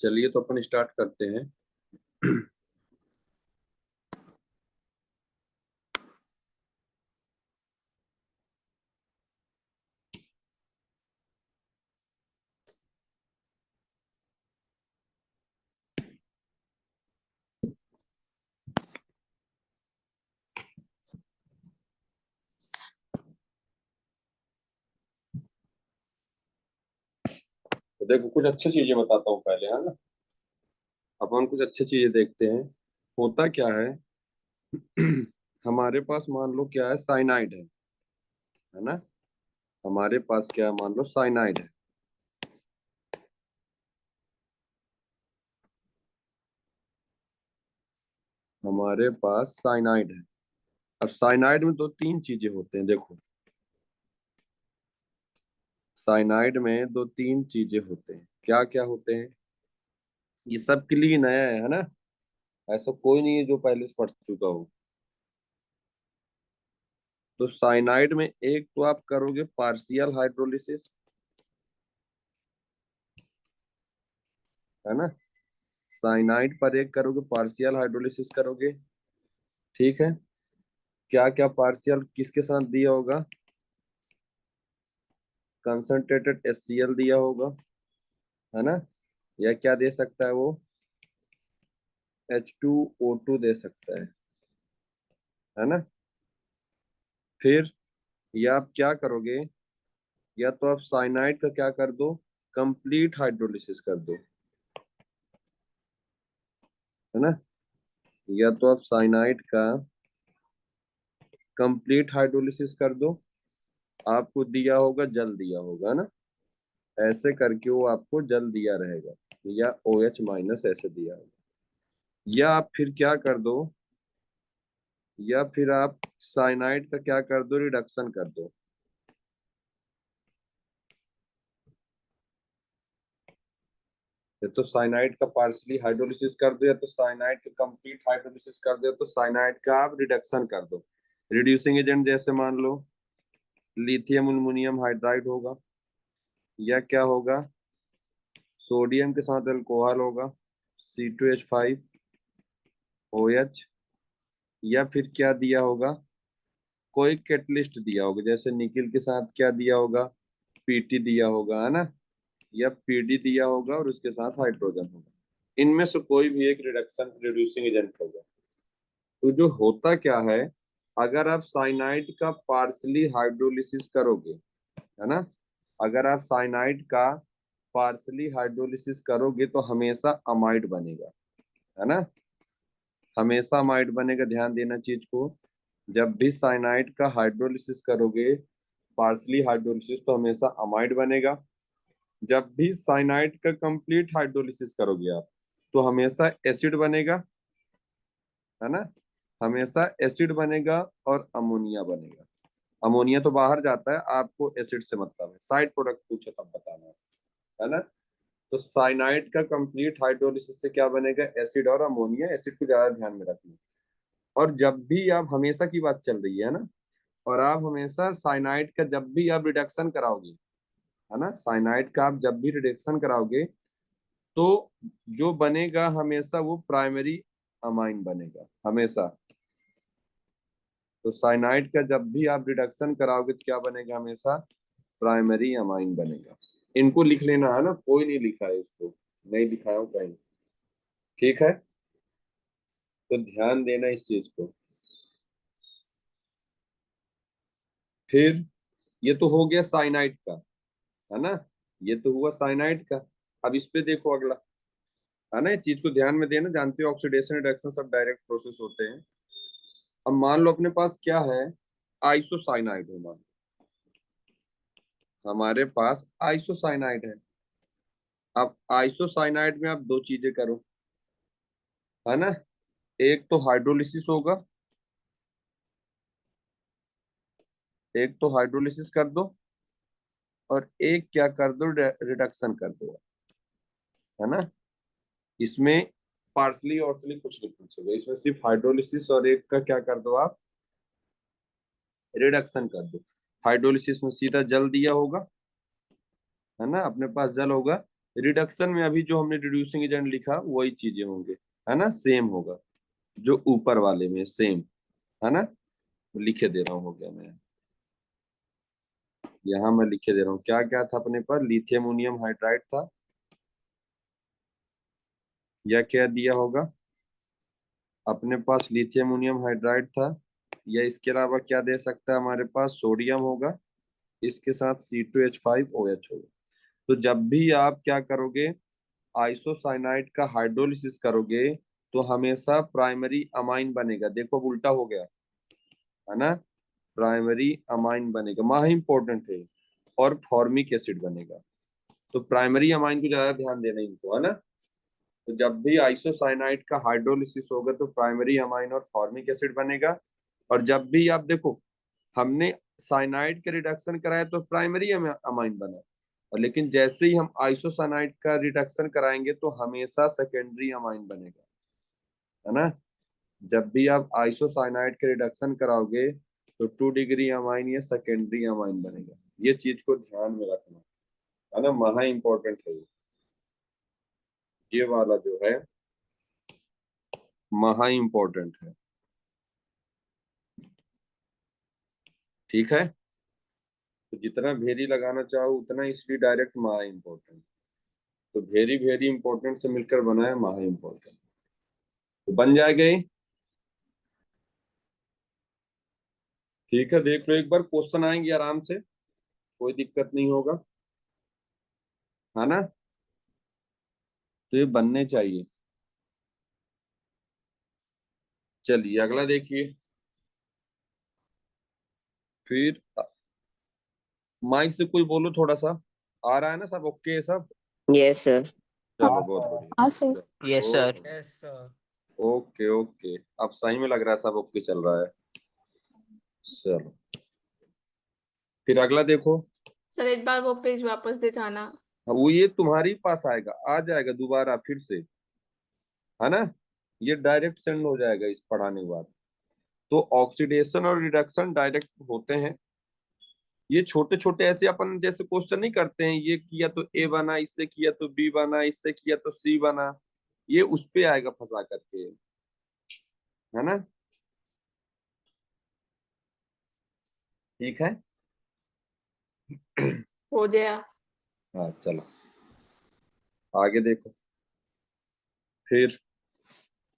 चलिए तो अपन स्टार्ट करते हैं। तो देखो कुछ अच्छी चीजें बताता हूँ पहले, है ना। अपन कुछ अच्छी चीजें देखते हैं। होता क्या है। हमारे पास मान लो क्या है, साइनाइड है ना। हमारे पास क्या है, मान लो साइनाइड है। हमारे पास साइनाइड है। अब साइनाइड में दो तीन चीजें होते हैं, देखो। साइनाइड में दो तीन चीजें होते हैं, क्या क्या होते हैं। ये सब के लिए नया है ना। ऐसा कोई नहीं है जो पहले से पढ़ चुका हो। तो साइनाइड में एक तो आप करोगे पार्शियल हाइड्रोलिसिस, है ना। साइनाइड पर एक करोगे पार्शियल हाइड्रोलिसिस करोगे। ठीक है। क्या क्या पार्शियल किसके साथ दिया होगा, कंसंट्रेटेड HCl दिया होगा, है ना। या क्या दे सकता है वो, H2O2 दे सकता है ना। फिर या आप क्या करोगे, या तो आप साइनाइड का क्या कर दो, कंप्लीट हाइड्रोलिसिस कर दो, है ना। या तो आप साइनाइड का कंप्लीट हाइड्रोलिसिस कर दो, आपको दिया होगा जल दिया होगा, है ना। ऐसे करके वो आपको जल दिया रहेगा, या OH- ऐसे दिया होगा। या आप फिर क्या कर दो, या फिर आप साइनाइड का क्या कर दो, रिडक्शन कर दो। या तो साइनाइड का पार्शली हाइड्रोलिसिस कर दो, या तो साइनाइड का कंप्लीट हाइड्रोलिसिस कर दो, तो साइनाइड का आप रिडक्शन कर दो। रिड्यूसिंग एजेंट जैसे मान लो लिथियम एल्युमिनियम हाइड्राइड होगा, या क्या होगा, सोडियम के साथ अल्कोहल होगा, C2H5OH। या फिर क्या दिया होगा, कोई कैटलिस्ट दिया होगा, जैसे निकिल के साथ क्या दिया होगा, PT दिया होगा, है ना। या PD दिया होगा और उसके साथ हाइड्रोजन होगा। इनमें से कोई भी एक रिडक्शन रिड्यूसिंग एजेंट होगा। तो जो होता क्या है, अगर आप साइनाइड का पार्शली हाइड्रोलिसिस करोगे, है ना। अगर आप साइनाइड का पार्शली हाइड्रोलिसिस करोगे तो हमेशा अमाइड बनेगा, है ना। हमेशा अमाइड बनेगा, ध्यान देना चीज को। जब भी साइनाइड का हाइड्रोलिसिस करोगे, पार्शली हाइड्रोलिसिस, तो हमेशा अमाइड बनेगा। जब भी साइनाइड का कंप्लीट हाइड्रोलिसिस करोगे आप, तो हमेशा एसिड बनेगा, है ना। हमेशा एसिड बनेगा और अमोनिया बनेगा। अमोनिया तो बाहर जाता है, आपको एसिड से मतलब है, साइड प्रोडक्ट पूछे तब बताना है ना। तो साइनाइड का कंप्लीट हाइड्रोलिसिस से क्या बनेगा, एसिड और अमोनिया। एसिड को ज्यादा ध्यान में रखना। और जब भी आप, हमेशा की बात चल रही है ना, और आप हमेशा साइनाइड का जब भी आप रिडक्शन कराओगे, है ना, साइनाइड का आप जब भी रिडक्शन कराओगे, तो जो बनेगा हमेशा वो प्राइमरी अमाइन बनेगा हमेशा। तो साइनाइड का जब भी आप रिडक्शन कराओगे तो क्या बनेगा, हमेशा प्राइमरी अमाइन बनेगा। इनको लिख लेना, है ना, कोई नहीं लिखा है इसको, नहीं दिखाया हूँ कहीं। ठीक है, तो ध्यान देना इस चीज को। फिर ये तो हो गया साइनाइड का, है ना। ये तो हुआ साइनाइड का। अब इस पे देखो अगला, है ना। इस चीज को ध्यान में देना, जानते हो ऑक्सीडेशन रिडक्शन सब डायरेक्ट प्रोसेस होते हैं। अब मान लो अपने पास क्या है, आइसोसाइनाइड है, मान लो हमारे पास आइसोसाइनाइड है। अब आइसोसाइनाइड में आप दो चीजें करो, है ना। एक तो हाइड्रोलिसिस होगा, एक तो हाइड्रोलिसिस कर दो, और एक क्या कर दो, रिडक्शन कर दो, है ना। इसमें पार्सली और कुछ नहीं पूछेगा, इसमें सिर्फ हाइड्रोलिसिस और एक का क्या कर दो आप, रिडक्शन कर दो। हाइड्रोलिसिस में सीधा जल दिया होगा, है ना, अपने पास जल होगा। रिडक्शन में अभी जो हमने रिड्यूसिंग एजेंट लिखा वही चीजें होंगे, है ना, सेम होगा जो ऊपर वाले में सेम, है ना। लिखे दे रहा हूँ, हो गया मैं यहाँ, मैं लिखे दे रहा हूँ क्या क्या था अपने पास, लिथियम अमोनियम हाइड्राइड था, या क्या दिया होगा अपने पास, लिथियम अमोनियम हाइड्राइड था, या इसके अलावा क्या दे सकता है हमारे पास, सोडियम होगा, इसके साथ C2H5OH होगा। तो जब भी आप क्या करोगे, आइसोसाइनाइड का हाइड्रोलिसिस करोगे, तो हमेशा प्राइमरी अमाइन बनेगा। देखो अब उल्टा हो गया, है ना, प्राइमरी अमाइन बनेगा, महा इंपॉर्टेंट है, और फॉर्मिक एसिड बनेगा। तो प्राइमरी अमाइन को ज्यादा ध्यान देना इनको, है ना। तो जब भी आइसोसाइनाइड का हाइड्रोलिसिस होगा तो प्राइमरी अमाइन और फॉर्मिक एसिड बनेगा। और जब भी आप देखो, हमने साइनाइड का रिडक्शन कराया तो प्राइमरी अमाइन बना, और लेकिन जैसे ही हम आइसोसाइनाइड का रिडक्शन कराएंगे तो हमेशा सेकेंडरी अमाइन बनेगा, है ना। जब भी आप आइसोसाइनाइड के रिडक्शन कराओगे तो 2 डिग्री अमाइन या सेकेंडरी अमाइन बनेगा। ये चीज को ध्यान में रखना, है ना, महा इंपॉर्टेंट है ये वाला जो है, महा इंपॉर्टेंट है। ठीक है, तो जितना भेरी लगाना चाहो उतना, इसलिए डायरेक्ट महा इंपॉर्टेंट। तो वेरी वेरी इंपॉर्टेंट से मिलकर बना है महा इंपॉर्टेंट, तो बन जाएगा ये। ठीक है, देख लो एक बार, क्वेश्चन आएंगे आराम से, कोई दिक्कत नहीं होगा, है ना। तो ये बनने चाहिए। चलिए अगला देखिए। फिर माइक से कोई बोलो थोड़ा सा, आ रहा है ना सब, ओके है सब। Yes sir. चलो बहुत बढ़िया। हाँ sir. Yes sir. Yes sir. Okay okay, अब सही में लग रहा है सब ओके चल रहा है। चलो फिर अगला देखो। सर एक बार वो पेज वापस दे जाना। वो ये तुम्हारी पास आएगा, आ जाएगा दोबारा फिर से, है ना। ये डायरेक्ट सेंड हो जाएगा इस पढ़ाने के बाद। तो ऑक्सीडेशन और रिडक्शन डायरेक्ट होते हैं। ये छोटे छोटे ऐसे अपन जैसे क्वेश्चन नहीं करते हैं, ये किया तो ए बना, इससे किया तो बी बना, इससे किया तो सी बना, ये उस पे आएगा फंसा करके, है ना। ठीक है। हो गया। हाँ चलो आगे देखो। फिर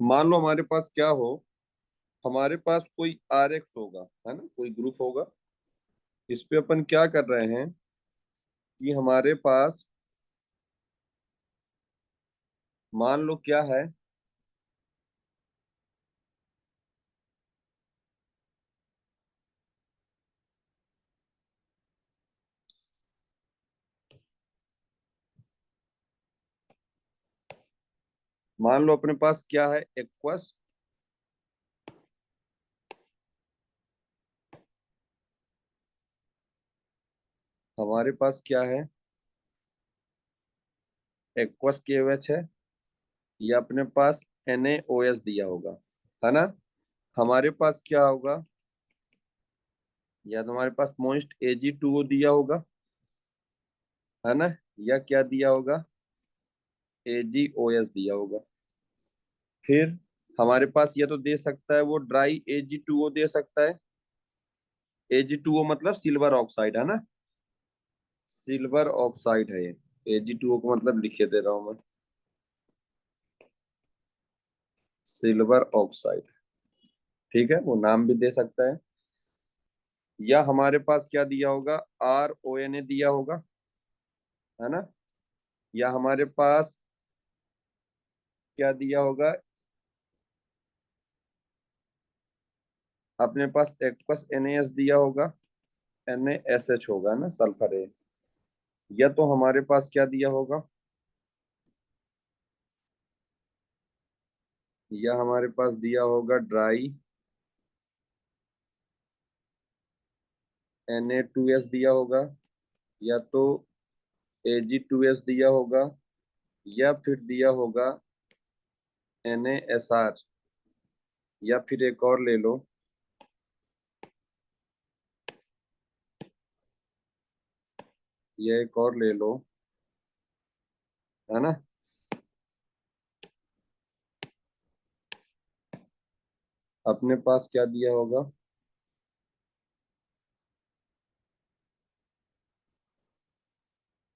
मान लो हमारे पास क्या हो, हमारे पास कोई RX होगा, है ना, कोई ग्रुप होगा। इस पे अपन क्या कर रहे हैं कि हमारे पास मान लो क्या है, मान लो अपने पास क्या है, एक्वस, हमारे पास क्या है, एक्वस KOH है, या अपने पास NaOH दिया होगा, है ना। हमारे पास क्या होगा, या तो हमारे पास मोस्ट Ag2O दिया होगा, है ना, या क्या दिया होगा, AgOH दिया होगा। फिर हमारे पास या तो दे सकता है वो ड्राई Ag2O दे सकता है, Ag2O मतलब सिल्वर ऑक्साइड, है ना, सिल्वर ऑक्साइड है ये। Ag2O को मतलब लिखे दे रहा हूं मैं, सिल्वर ऑक्साइड। ठीक है, वो नाम भी दे सकता है। या हमारे पास क्या दिया होगा, RONA दिया होगा, है ना। या हमारे पास क्या दिया होगा, अपने पास एक्वस NaS दिया होगा, NaSH होगा ना, सल्फर है। या तो हमारे पास क्या दिया होगा, या हमारे पास दिया होगा ड्राई Na2S दिया होगा, या तो Ag2S दिया होगा, या फिर दिया होगा NaSR, या फिर एक और ले लो, या एक और ले लो, है ना। अपने पास क्या दिया होगा,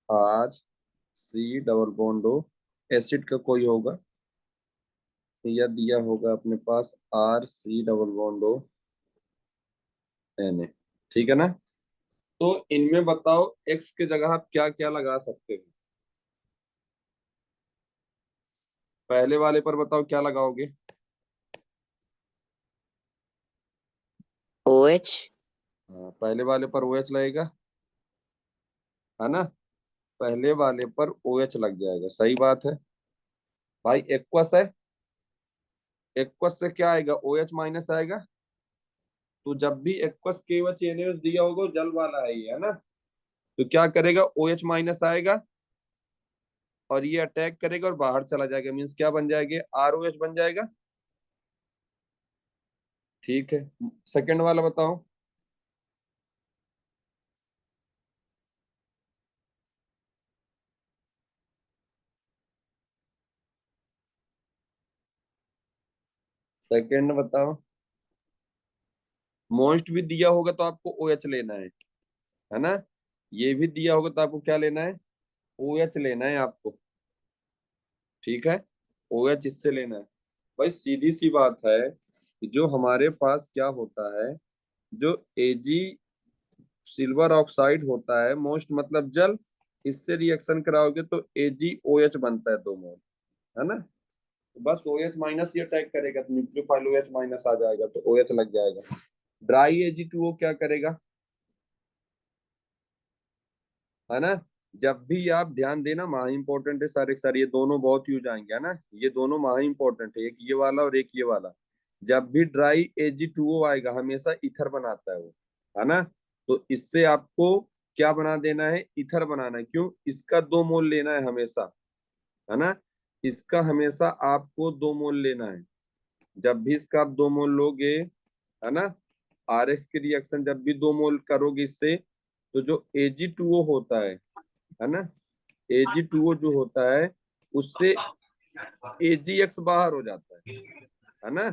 आर सी डबल बॉन्ड हो, एसिड का कोई होगा, या दिया होगा अपने पास आर सी डबल बॉन्ड हो एन ए। ठीक है ना। तो इनमें बताओ एक्स की जगह आप क्या क्या लगा सकते हो। पहले वाले पर बताओ क्या लगाओगे। O H. हाँ, पहले वाले पर ओ एच लगेगा, है ना। पहले वाले पर ओ एच लग जाएगा, सही बात है। भाई एक्वस है, एक्वस से क्या आएगा, ओ एच माइनस आएगा। तो जब भी एक्वस केवच एनएच दिया होगा वो जल वाला है ये, है ना। तो क्या करेगा, ओ एच माइनस आएगा और ये अटैक करेगा और बाहर चला जाएगा, मीन्स क्या बन जाएगा, आर ओ एच बन जाएगा। ठीक है। सेकंड वाला बताओ। सेकंड बताओ। मोस्ट भी दिया होगा तो आपको ओ एच लेना है ना। ये भी दिया होगा तो आपको क्या लेना है, ओ एच लेना है आपको। ठीक है, ओ एच इससे लेना है। भाई सीधी सी बात है कि जो हमारे पास क्या होता है, जो एजी सिल्वर ऑक्साइड होता है, मोस्ट मतलब जल, इससे रिएक्शन कराओगे तो एजी ओ एच बनता है 2 मोल, है ना। तो बस ओ एच माइनस ये अटैक करेगा तो न्यूक्लियोफाइल ओ एच माइनस आ जाएगा तो ओ एच लग जाएगा। ड्राई एजी टू ओ क्या करेगा, है ना। जब भी आप ध्यान देना, महा इंपॉर्टेंट है सारे के सारे, ये दोनों बहुत यूज आएंगे, है ना। ये दोनों महा इंपॉर्टेंट है, एक ये वाला और एक ये वाला। जब भी ड्राई Ag2O आएगा हमेशा इथर बनाता है वो, है ना। तो इससे आपको क्या बना देना है, इथर बनाना है। क्यों, इसका 2 मोल लेना है हमेशा, है ना। इसका हमेशा आपको 2 मोल लेना है। जब भी इसका आप 2 मोल लोगे, है ना, आर एस की रिएक्शन जब भी 2 मोल करोगे इससे, तो जो Ag2O होता है ना, Ag2O जो होता है उससे AgX बाहर हो जाता है ना।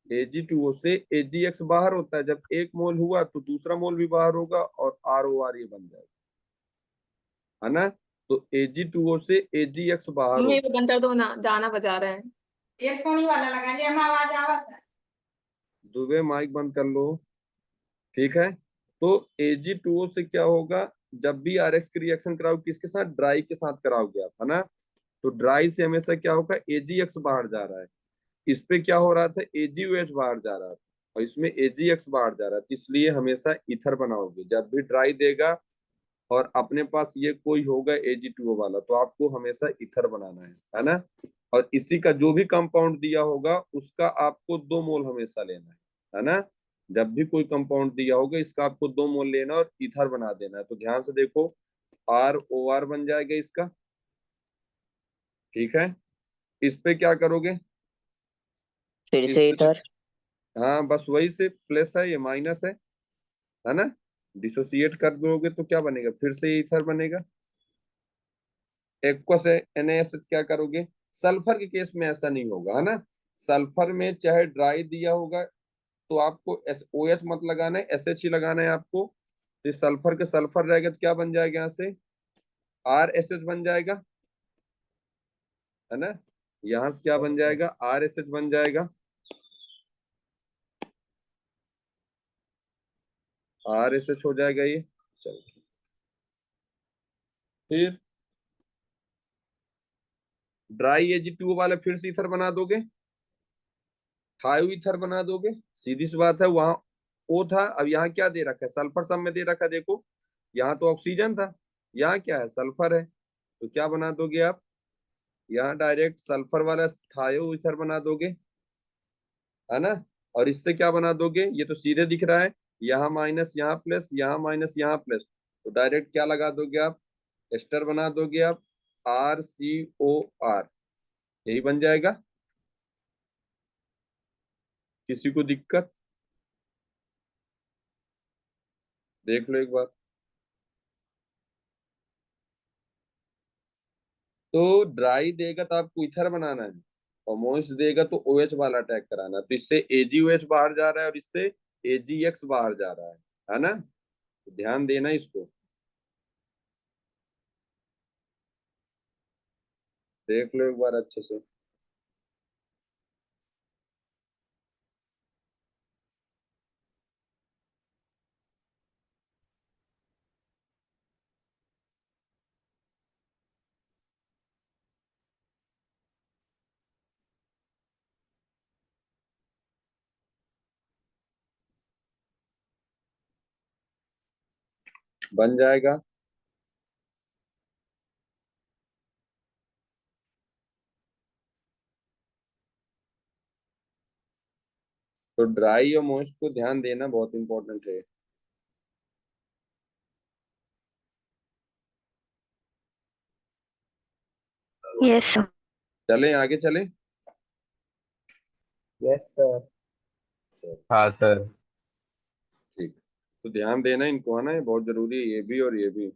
Ag2O से AgX बाहर होता है, जब 1 मोल हुआ तो दूसरा मोल भी बाहर होगा और ROR ये बन जाएगा, है ना। तो Ag2O से AgX बाहर मम्मी होगा। वो बंद कर दो ना, गाना बजा रहे हैं। ईयरफोन ही वाला लगा लिया, मैं आवाज आवत है। दुबे माइक बंद कर लो। ठीक है। तो Ag2O से क्या होगा, जब भी RX की रिएक्शन कराओगे किसके साथ, ड्राई के साथ कराओगे आप, है ना। तो ड्राई से हमेशा क्या होगा, AgX बाहर जा रहा है। इस पे क्या हो रहा था, AgOH बाहर जा रहा था और इसमें AgX बाहर जा रहा था, इसलिए हमेशा इथर बनाओगे जब भी ड्राई देगा और अपने पास ये कोई होगा Ag2O वाला, तो आपको हमेशा इथर बनाना है ना। और इसी का जो भी कंपाउंड दिया होगा उसका आपको 2 मोल हमेशा लेना है ना। जब भी कोई कंपाउंड दिया होगा इसका आपको 2 मोल लेना और इथर बना देना है। तो ध्यान से देखो, ROR बन जाएगा इसका। ठीक है। इस पे क्या करोगे, फिर इस से पे, इधर। हाँ बस वही से प्लस है ये माइनस है ना। डिसोसिएट कर दोगे तो क्या बनेगा, फिर से ईथर बनेगा। एक्वस NaSH क्या करोगे, सल्फर के केस में ऐसा नहीं होगा, है ना। सल्फर में चाहे ड्राई दिया होगा तो आपको OH मत लगाना है, SH ही लगाना है आपको। तो सल्फर के सल्फर रहेगा तो क्या बन जाएगा, यहाँ से RSH बन जाएगा, है ना। यहाँ से क्या बन जाएगा, RSH बन जाएगा, RSH हो जाएगा ये। चलो, फिर ड्राई Ag2O वाला फिर से ईथर बना दोगे, थायो ईथर बना दोगे। सीधी सी बात है, वहां O था, अब यहाँ क्या दे रखा है, सल्फर सब में दे रखा है, देखो। यहाँ तो ऑक्सीजन था, यहाँ क्या है, सल्फर है। तो क्या बना दोगे आप, यहाँ डायरेक्ट सल्फर वाला थायो ईथर बना दोगे, है ना। और इससे क्या बना दोगे, ये तो सीधे दिख रहा है, यहाँ माइनस यहाँ प्लस, यहाँ माइनस यहाँ प्लस। तो डायरेक्ट क्या लगा दोगे आप, एस्टर बना दोगे आप, RCOR, यही बन जाएगा। किसी को दिक्कत, देख लो एक बार। तो ड्राई देगा तो आपको ईथर बनाना है, और मॉइस्ट देगा तो OH वाला अटैक कराना है। तो इससे AgOH बाहर जा रहा है और इससे AgX बाहर जा रहा है ना। तो ध्यान देना इसको, देख लो एक बार अच्छे से। बन जाएगा। तो ड्राई और मॉइस्ट को ध्यान देना, बहुत इंपॉर्टेंट है। Yes, sir. चलें आगे चलें। Yes sir. हाँ सर। ठीक, तो ध्यान देना इनको, है ना, ये बहुत जरूरी है, ये भी और ये भी।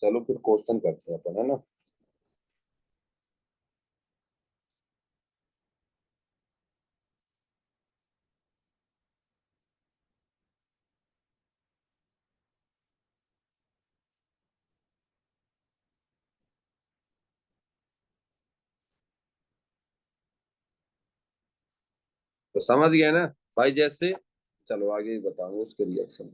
चलो फिर क्वेश्चन करते हैं अपन, है ना। तो समझ गए ना भाई, जैसे चलो आगे बताऊंगा उसके रिएक्शन।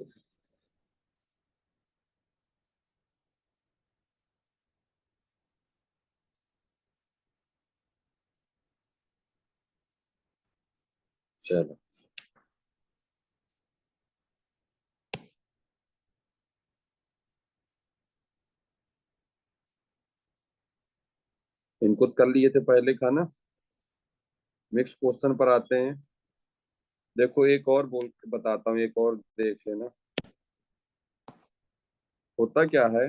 चलो इनको कर लिए थे पहले खाना। नेक्स्ट क्वेश्चन पर आते हैं। देखो एक और बोल के बताता हूँ, एक और देख लेना। होता क्या है,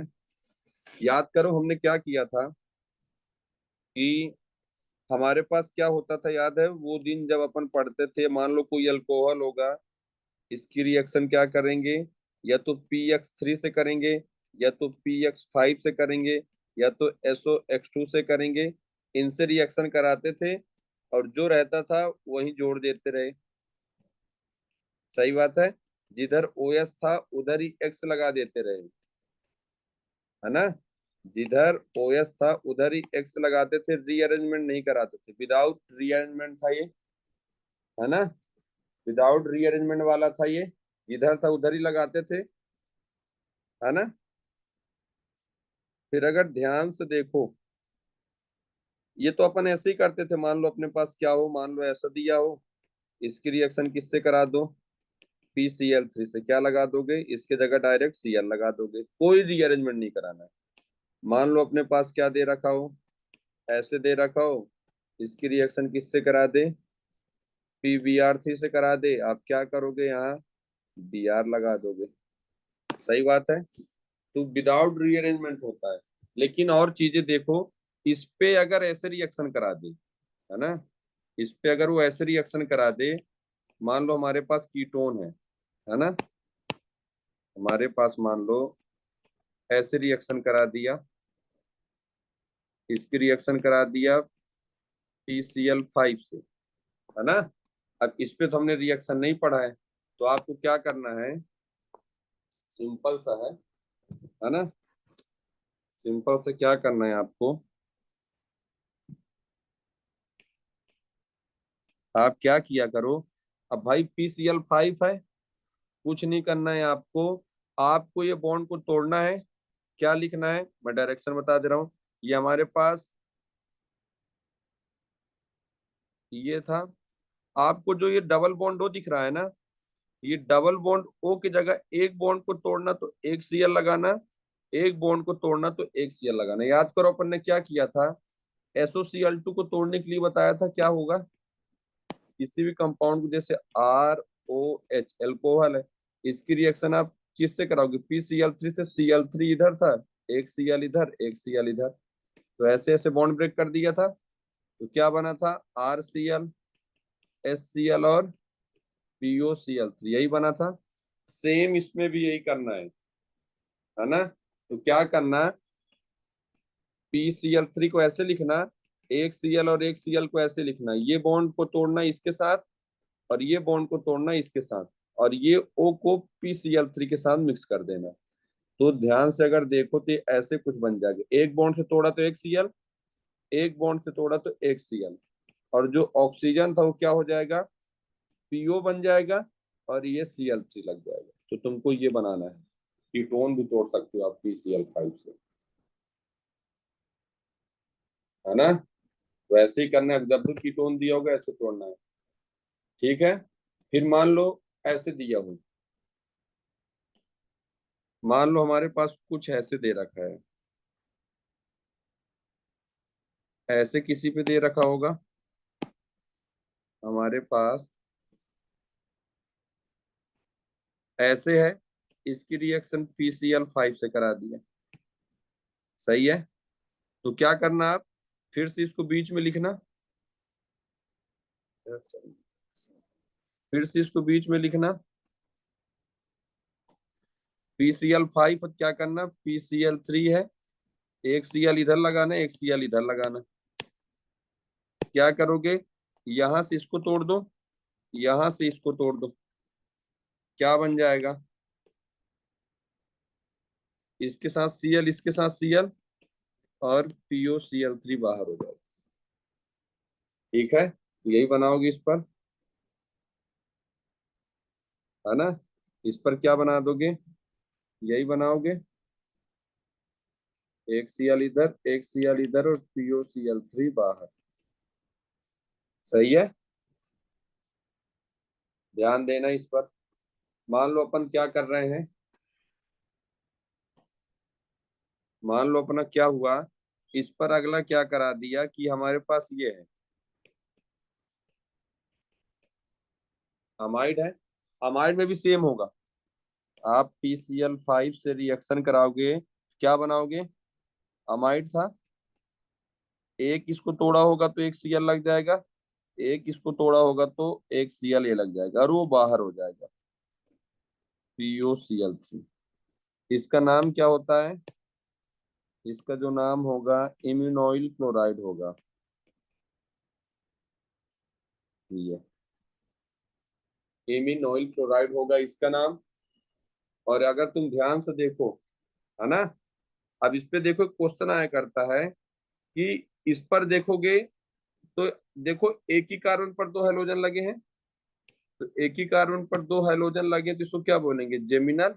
याद करो हमने क्या किया था कि हमारे पास क्या होता था, याद है वो दिन जब अपन पढ़ते थे, मान लो कोई अल्कोहल होगा, इसकी रिएक्शन क्या करेंगे, या तो PX3 से करेंगे, या तो PX5 से करेंगे, या तो SOX2 से करेंगे। इनसे रिएक्शन कराते थे और जो रहता था वही जोड़ देते रहे। सही बात है, जिधर OS था उधर ही X लगा देते रहे, है ना। जिधर OS था उधर ही X लगाते थे, रीअरेंजमेंट नहीं कराते थे। विदाउट रीअरेंजमेंट था ये, है ना, विदाउट रीअरेंजमेंट वाला था ये, जिधर था उधर ही लगाते थे, है ना। फिर अगर ध्यान से देखो, ये तो अपन ऐसे ही करते थे। मान लो अपने पास क्या हो, मान लो ऐसा दिया हो, इसकी रिएक्शन किससे करा दो, PCl3 से। क्या लगा दोगे, इसके जगह डायरेक्ट Cl लगा दोगे, कोई रीअरेंजमेंट नहीं कराना है। मान लो अपने पास क्या दे रखा हो, ऐसे दे रखा हो, इसकी रिएक्शन किससे करा दे, PBr3 से करा दे। आप क्या करोगे, यहाँ Br लगा दोगे। सही बात है, तो विदाउट रीअरेंजमेंट होता है। लेकिन और चीजें देखो, इस पे अगर ऐसे रिएक्शन करा दे, है ना, इस पे अगर वो ऐसे रिएक्शन करा दे, मान लो हमारे पास कीटोन है ना, हमारे पास मान लो ऐसे रिएक्शन करा दिया, इसकी रिएक्शन करा दिया PCl5 से, है ना। अब इस पे तो हमने रिएक्शन नहीं पढ़ा है, तो आपको क्या करना है, सिंपल सा है ना, सिंपल से क्या करना है आपको, आप क्या किया करो। अब भाई PCl5 है, कुछ नहीं करना है आपको, आपको ये बॉन्ड को तोड़ना है। क्या लिखना है, मैं डायरेक्शन बता दे रहा हूँ। ये हमारे पास ये था, आपको जो ये डबल बॉन्ड ओ दिख रहा है ना, ये डबल बॉन्ड ओ की जगह एक बॉन्ड को तोड़ना तो एक Cl लगाना, एक बॉन्ड को तोड़ना तो एक Cl लगाना। याद करो अपन ने क्या किया था, SOCl2 को तोड़ने के लिए बताया था क्या होगा, किसी भी कंपाउंड को, जैसे ROH एल्कोहल है, इसकी रिएक्शन आप किससे कराओगे, PCl3 से। Cl3 इधर था, एक Cl इधर, एक Cl इधर, तो ऐसे ऐसे बॉन्ड ब्रेक कर दिया था। तो क्या बना था, RCl, HCl और POCl3, यही बना था। सेम इसमें भी यही करना है ना। तो क्या करना, PCl3 को ऐसे लिखना, एक Cl और एक Cl को ऐसे लिखना, ये बॉन्ड को तोड़ना इसके साथ और ये बॉन्ड को तोड़ना इसके साथ, और ये O को PCl3 के साथ मिक्स कर देना। तो ध्यान से अगर देखो तो ऐसे कुछ बन जाएगा, एक बॉन्ड से तोड़ा तो एक Cl, एक बॉन्ड से तोड़ा तो एक Cl, और जो ऑक्सीजन था वो क्या हो जाएगा, PO बन जाएगा, और ये Cl3 लग जाएगा। तो तुमको ये बनाना है, कीटोन भी तोड़ सकते हो आप PCl5 से, है ना। वैसे ही करना है, जब भी कीटोन दिया होगा ऐसे तोड़ना है, ठीक है। फिर मान लो ऐसे दिया हो, मान लो हमारे पास कुछ ऐसे दे रखा है, ऐसे किसी पे दे रखा होगा हमारे पास, ऐसे है, इसकी रिएक्शन PCl5 से करा दिया, सही है। तो क्या करना, आप फिर से इसको बीच में लिखना, फिर से इसको बीच में लिखना, PCl5 और क्या करना, PCl3 है, एक Cl इधर लगाना, एक Cl इधर लगाना। क्या करोगे, यहां से इसको तोड़ दो, यहां से इसको तोड़ दो, क्या बन जाएगा, इसके साथ Cl, इसके साथ Cl, और POCl3 बाहर हो जाएगा, ठीक है। यही बनाओगे इस पर, है ना। इस पर क्या बना दोगे, यही बनाओगे, एक Cl इधर, एक Cl इधर, और POCl3 बाहर, सही है। ध्यान देना इस पर। मान लो अपन क्या कर रहे हैं, मान लो अपना क्या हुआ, इस पर अगला क्या करा दिया कि हमारे पास ये है, अमाइड है, अमाइड में भी सेम होगा, आप PCl5 से रिएक्शन कराओगे, क्या बनाओगे, अमाइड था, एक इसको तोड़ा होगा तो एक Cl लग जाएगा, एक इसको तोड़ा होगा तो एक Cl ये लग जाएगा, और वो बाहर हो जाएगा, POCl3। इसका नाम क्या होता है, इसका जो नाम होगा इम्यूनोइल क्लोराइड होगा, ये इम्यूनोइल क्लोराइड होगा इसका नाम। और अगर तुम ध्यान से देखो, है ना, अब इस पे देखो क्वेश्चन आया करता है कि इस पर देखोगे तो देखो एक ही कार्बन पर दो हेलोजन लगे हैं, तो एक ही कार्बन पर दो हेलोजन लगे तो इसको क्या बोलेंगे, जेमिनल,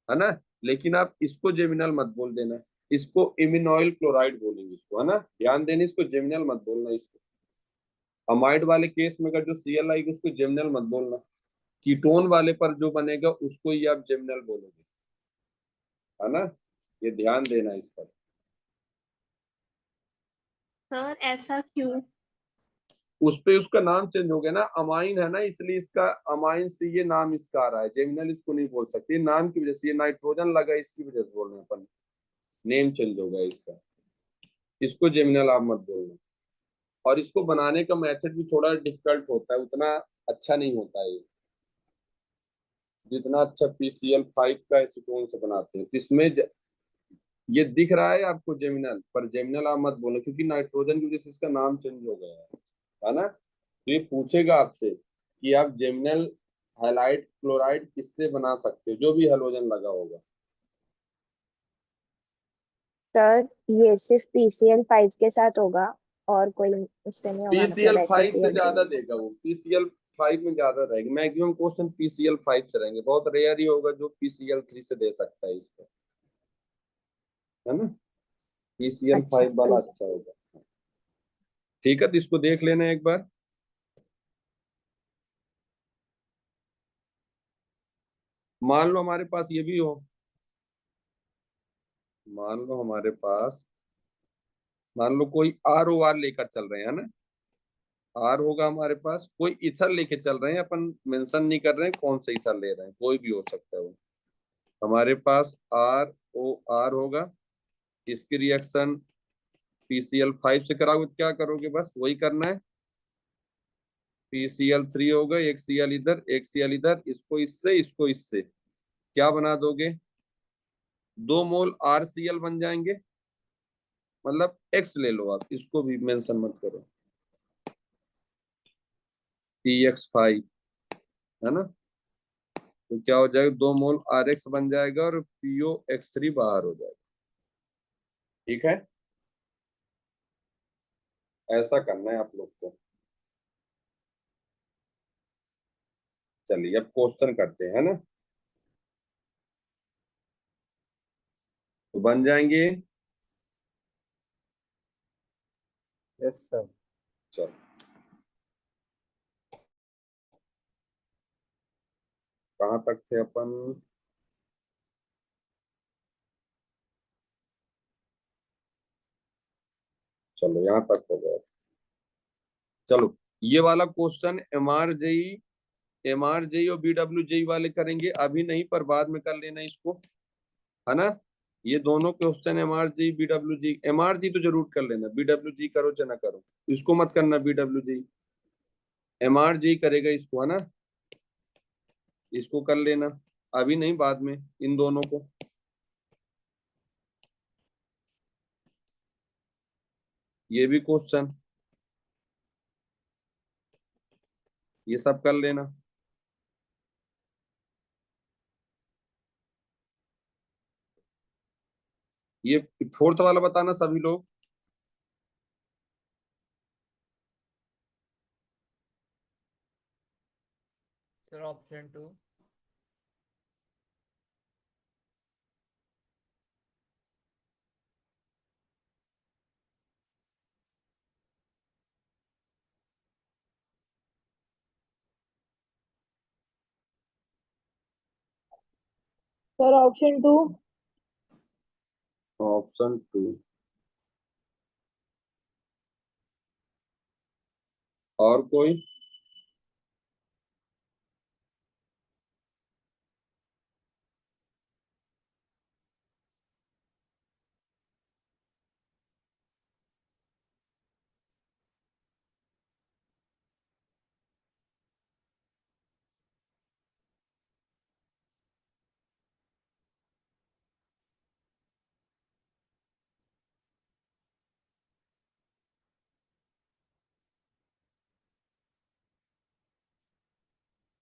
है ना। लेकिन आप इसको जेमिनल मत बोल देना, इसको इमिनॉइल क्लोराइड बोलेंगे इसको, है ना। ध्यान देना, इसको जेमिनल मत बोलना, इसको अमाइड वाले केस में अगर जो Cl आएगी उसको जेमिनल मत बोलना, कीटोन वाले पर जो बनेगा उसको ही आप जेमिनल बोलोगे, है ना। ये ध्यान देना इस पर। सर ऐसा क्यों? उस पे उसका नाम चेंज हो गया ना, अमाइन है ना, इसलिए इसका अमाइन से ये नाम इसका आ रहा है, जेमिनल इसको नहीं बोल सकते, नाम की वजह से, ये नाइट्रोजन लगा इसकी वजह से बोल रहे हैं अपन, नेम चेंज हो गया इसका, इसको जेमिनल आप मत बोलना। और इसको बनाने का मेथड भी थोड़ा डिफिकल्ट होता है, उतना अच्छा नहीं होता है ये, जितना अच्छा PCl5 का एसीटोन से बनाते हैं। तो इसमें ये दिख रहा है आपको जेमिनल, पर जेमिनल आप मत बोलो, क्योंकि नाइट्रोजन की वजह से इसका नाम चेंज हो गया है ना। तो ये पूछेगा आपसे कि आप जेमिनल हैलाइड क्लोराइड किससे बना सकते हो, जो भी हेलोजन लगा होगा। सर ये सिर्फ PCl5 के साथ होगा और कोई उससे नहीं होगा, मतलब PCl5 से SOCl3? ज्यादा देगा वो, PCl5 में ज्यादा रहेगी, मैक्सिमम क्वेश्चन PCl5 से रहेंगे, बहुत रेयर ही होगा जो PCl3 से दे सकता है इसको, है ना। अच्छा PCl5 वाला ठीक है। अच्छा होगा, ठीक है। तो इसको देख लेना एक बार। मान लो हमारे पास ये भी हो, मान लो हमारे पास, मान लो कोई ROR लेकर चल रहे हैं, है ना, आर होगा हमारे पास, कोई इथर लेके चल रहे हैं, अपन मेंशन नहीं कर रहे हैं कौन सा इथर ले रहे हैं, कोई भी हो सकता है वो। हमारे पास ROR होगा, इसकी रिएक्शन PCl5 से कराओगे, क्या करोगे, बस वही करना है, PCl3 होगा, एक Cl इधर एक Cl इधर, इसको इससे क्या बना दोगे, 2 मोल RCl बन जाएंगे। मतलब X ले लो आप, इसको भी मेंशन मत करो, PX5 है ना। तो क्या हो जाएगा, 2 मोल RX बन जाएगा और POX3 बाहर हो जाएगा। ठीक है, ऐसा करना है आप लोग को। चलिए अब क्वेश्चन करते हैं ना। तो बन जाएंगे। Yes sir. चलो कहाँ तक थे अपन, चलो यहाँ तक हो गया। चलो ये वाला क्वेश्चन एमआरजेई और बीडब्ल्यूजेई वाले करेंगे, अभी नहीं पर बाद में कर लेना इसको, है ना। ये दोनों क्वेश्चन एमआरजी तो जरूर कर लेना, बीडब्ल्यूजी करो चाहे ना करो, इसको मत करना बीडब्ल्यूजी, एमआरजी करेगा इसको, है ना। इसको कर लेना, अभी नहीं बाद में, इन दोनों को। ये भी क्वेश्चन, ये सब कर लेना। ये फोर्थ वाला बताना सभी लोग। Sir option 2। Sir option 2। Option 2। और कोई,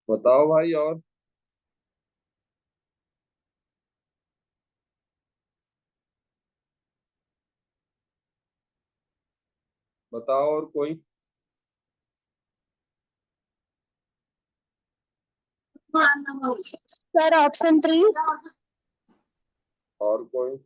बताओ भाई। और बताओ और कोई, सर ऑप्शन 3। और कोई।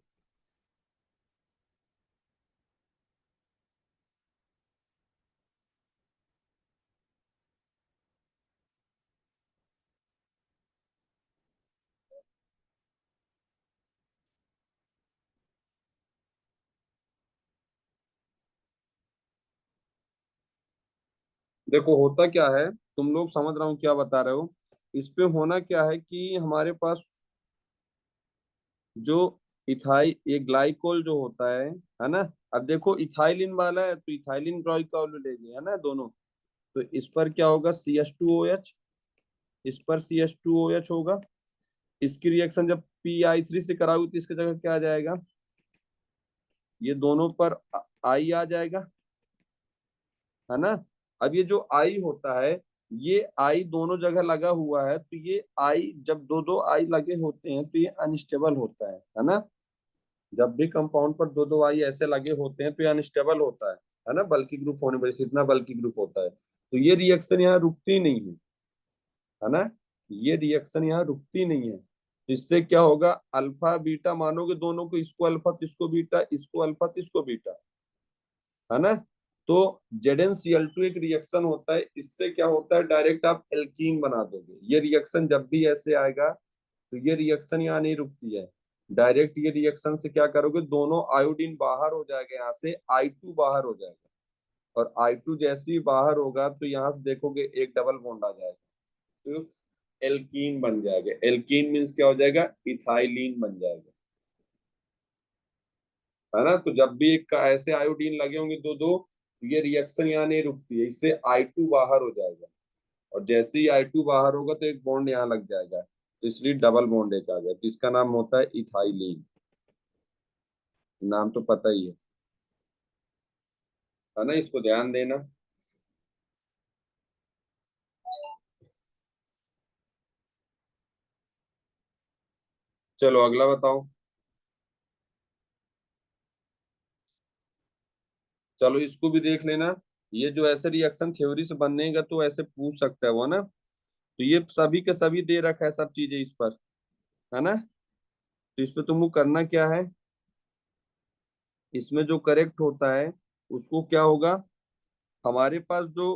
देखो होता क्या है, तुम लोग समझ रहा हूँ क्या बता रहे हो, इस पे होना क्या है कि हमारे पास जो इथाई ये ग्लाइकोल जो होता है ना। अब देखो इथाइलिन वाला है तो इथाइलिन ग्लाइकोल लेंगे, है ना दोनों। तो इस पर क्या होगा, CH2OH, इस पर CH2OH होगा। इसकी रिएक्शन जब PI3 से कराओगे तो इसकी जगह क्या आ जाएगा, ये दोनों पर आई आ जाएगा, है ना। अब ये जो आई होता है, ये आई दोनों जगह लगा हुआ है, तो ये आई जब दो दो आई लगे होते हैं तो ये अनस्टेबल होता है ना। जब भी कंपाउंड पर दो दो आई ऐसे लगे होते हैं तो ये अनस्टेबल होता है ना। बल्कि ग्रुप होने वजह से इतना बल्कि ग्रुप होता है, तो ये रिएक्शन यहाँ रुकती नहीं है ना। ये रिएक्शन यहाँ रुकती नहीं है, तो इससे क्या होगा, अल्फा बीटा मानोगे दोनों को, इसको अल्फा तो इसको बीटा, इसको अल्फा तो इसको बीटा, है ना। तो ZnCl2 एक रिएक्शन होता है, इससे क्या होता है, डायरेक्ट आप एल्कीन बना दोगे। ये रिएक्शन जब भी ऐसे आएगा तो ये रिएक्शन यहाँ नहीं रुकती है, डायरेक्ट ये रिएक्शन से क्या करोगे, दोनों आयोडीन बाहर हो जाएगा, यहाँ से I2 बाहर हो जाएगा। और I2 जैसे ही बाहर होगा तो यहाँ से देखोगे एक डबल बॉन्ड आ जाएगा, तो एल्कीन बन जाएगा। एल्कीन मीन्स क्या हो जाएगा, इथाइलिन बन जाएगा, है ना। तो जब भी एक ऐसे आयोडीन लगे होंगे दो दो, ये रिएक्शन यहाँ नहीं रुकती है, इससे I2 बाहर हो जाएगा, और जैसे ही I2 बाहर होगा तो एक बॉन्ड यहाँ लग जाएगा, तो इसलिए डबल बॉन्ड एक आ गया, तो इसका नाम होता है इथाइलीन। नाम तो पता ही है ना, इसको ध्यान देना। चलो अगला बताओ। चलो इसको भी देख लेना। ये जो ऐसे रिएक्शन थ्योरी से बनेगा तो ऐसे पूछ सकता है वो ना, तो ये सभी के सभी दे रखा है सब चीजें इस पर, है ना। तो इस पे तुमको करना क्या है, इसमें जो करेक्ट होता है उसको क्या होगा, हमारे पास जो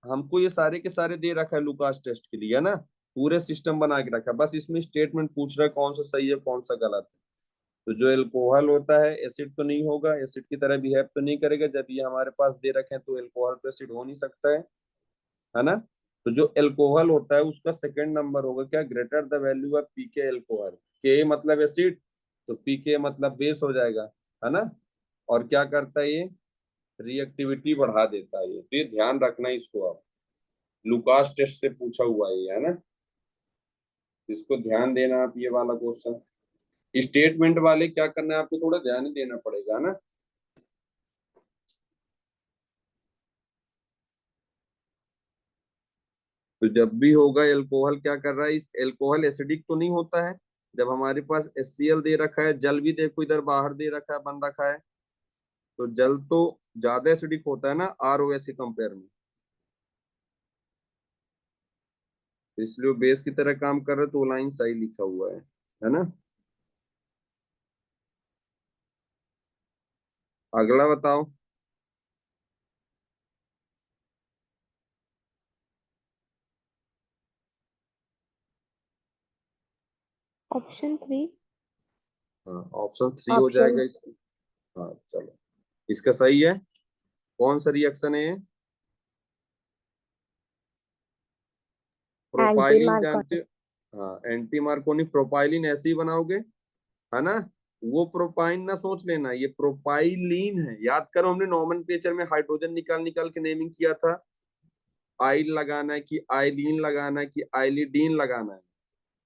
हमको ये सारे के सारे दे रखा है लुकास टेस्ट के लिए, है ना, पूरे सिस्टम बना के रखा है, बस इसमें स्टेटमेंट पूछ रहा है कौन सा सही है कौन सा गलत है। तो जो एल्कोहल होता है एसिड तो नहीं होगा, एसिड की तरह बिहेव तो नहीं करेगा, जब ये हमारे पास दे रखे हैं तो एल्कोहल तो एसिड हो नहीं सकता है ना। तो जो एल्कोहल होता है उसका सेकंड नंबर होगा क्या, greater the value of PK alcohol, के मतलब एसिड तो पीके मतलब बेस हो जाएगा, है ना। और क्या करता है ये, रिएक्टिविटी बढ़ा देता है ये, तो ये ध्यान रखना इसको, आप लुकास टेस्ट से पूछा हुआ है ये, है ना, इसको ध्यान देना आप, ये वाला क्वेश्चन स्टेटमेंट वाले क्या करना है आपको थोड़ा ध्यान ही देना पड़ेगा, है ना। तो जब भी होगा एल्कोहल क्या कर रहा है, इस एल्कोहल एसिडिक तो नहीं होता है, जब हमारे पास HCl दे रखा है, जल भी देखो इधर बाहर दे रखा है बन रखा है, तो जल तो ज्यादा एसिडिक होता है ना ROH के कंपेयर में, तो इसलिए वो बेस की तरह काम कर रहा है, तो वो लाइन सही लिखा हुआ है ना। अगला बताओ। ऑप्शन 3। हाँ ऑप्शन 3 हो ऑप्शन जाएगा इसका। हाँ चलो, इसका सही है, कौन सा रिएक्शन है ये, एंटी प्रोपाइलिन जानते मार्कोनी। हो, हाँ एंटी मार्कोनी, प्रोपाइलिन ऐसे ही बनाओगे, है ना। वो प्रोपाइन ना सोच लेना, ये प्रोपाइलीन है, याद करो हमने नोमेनक्लेचर में हाइड्रोजन निकाल निकाल के नेमिंग किया था, आइल लगाना है कि आइलीन लगाना है कि आइलिडीन लगाना है,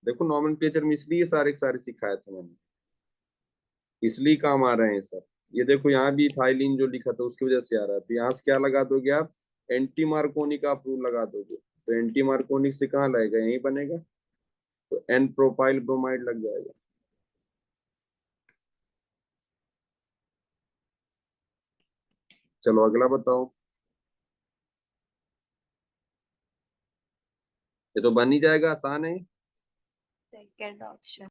देखो नोमेनक्लेचर में इसलिए सारे के सारे सिखाए थे मैंने, इसलिए काम आ रहे हैं सर। ये देखो यहाँ भी इथाइलिन जो लिखा था उसकी वजह से आ रहा है, तो यहाँ से क्या लगा दोगे आप, एंटी मार्कोनी का आप रूल लगा दोगे, तो एंटी मार्कोनी से कहाँ लगेगा, यही बनेगा, तो एन प्रोपाइल ब्रोमाइड लग जाएगा। चलो अगला बताओ। ये तो बन ही जाएगा, आसान है। Second option.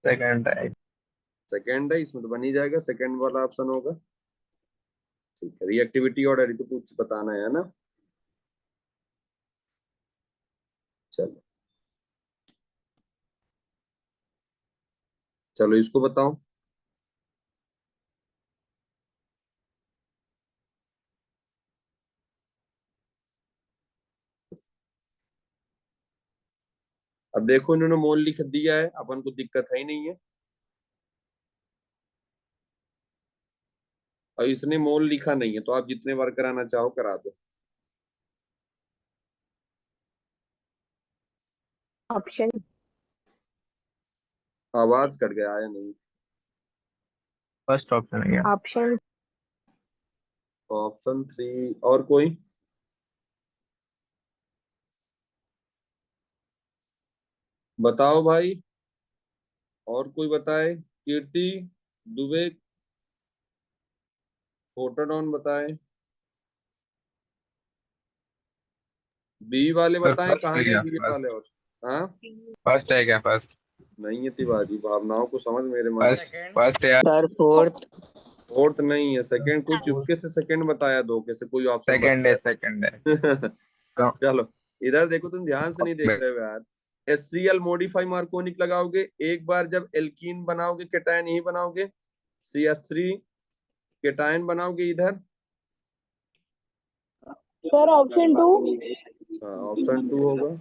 Second right. Second है, इसमें तो बन ही जाएगा, सेकंड वाला ऑप्शन होगा। ठीक है, रिएक्टिविटी ऑर्डर तो कुछ बताना है ना। चलो चलो इसको बताओ। अब देखो इन्होंने मोल लिख दिया है, अपन को दिक्कत है ही नहीं है, और इसने मोल लिखा नहीं है, तो आप जितने बार कराना चाहो करा दो। ऑप्शन आवाज कट गया, आया नहीं। फर्स्ट ऑप्शन है क्या? ऑप्शन ऑप्शन 3, और कोई, बताओ भाई, और कोई बताए, कीर्ति दुबे, फोटोडॉन बताए, बी वाले सर बताएं, फर्स्ट कहाँ है गए क्या? बी वाले, और हाँ फर्स्ट है क्या? फर्स्ट नहीं है तिवारी, भावनाओं को समझ मेरे मन। First second. फर्स्ट यार। Sir fourth. फोर्थ नहीं है, सेकंड कोई चुपके से सेकंड बताया दो, कैसे कोई ऑप्शन बच सेकंड है, सेकंड है। गया। तो चलो इधर देखो, तुम ध्यान से नहीं देख रहे हो यार। HCl मॉडिफाई मार्कोनिक लगाओगे, एक बार जब एल्कीन बनाओगे केटायन यही बनाओगे, CH3 केटायन बनाओगे इधर, सर ऑप्शन 2। हाँ ऑप्शन 2 होगा,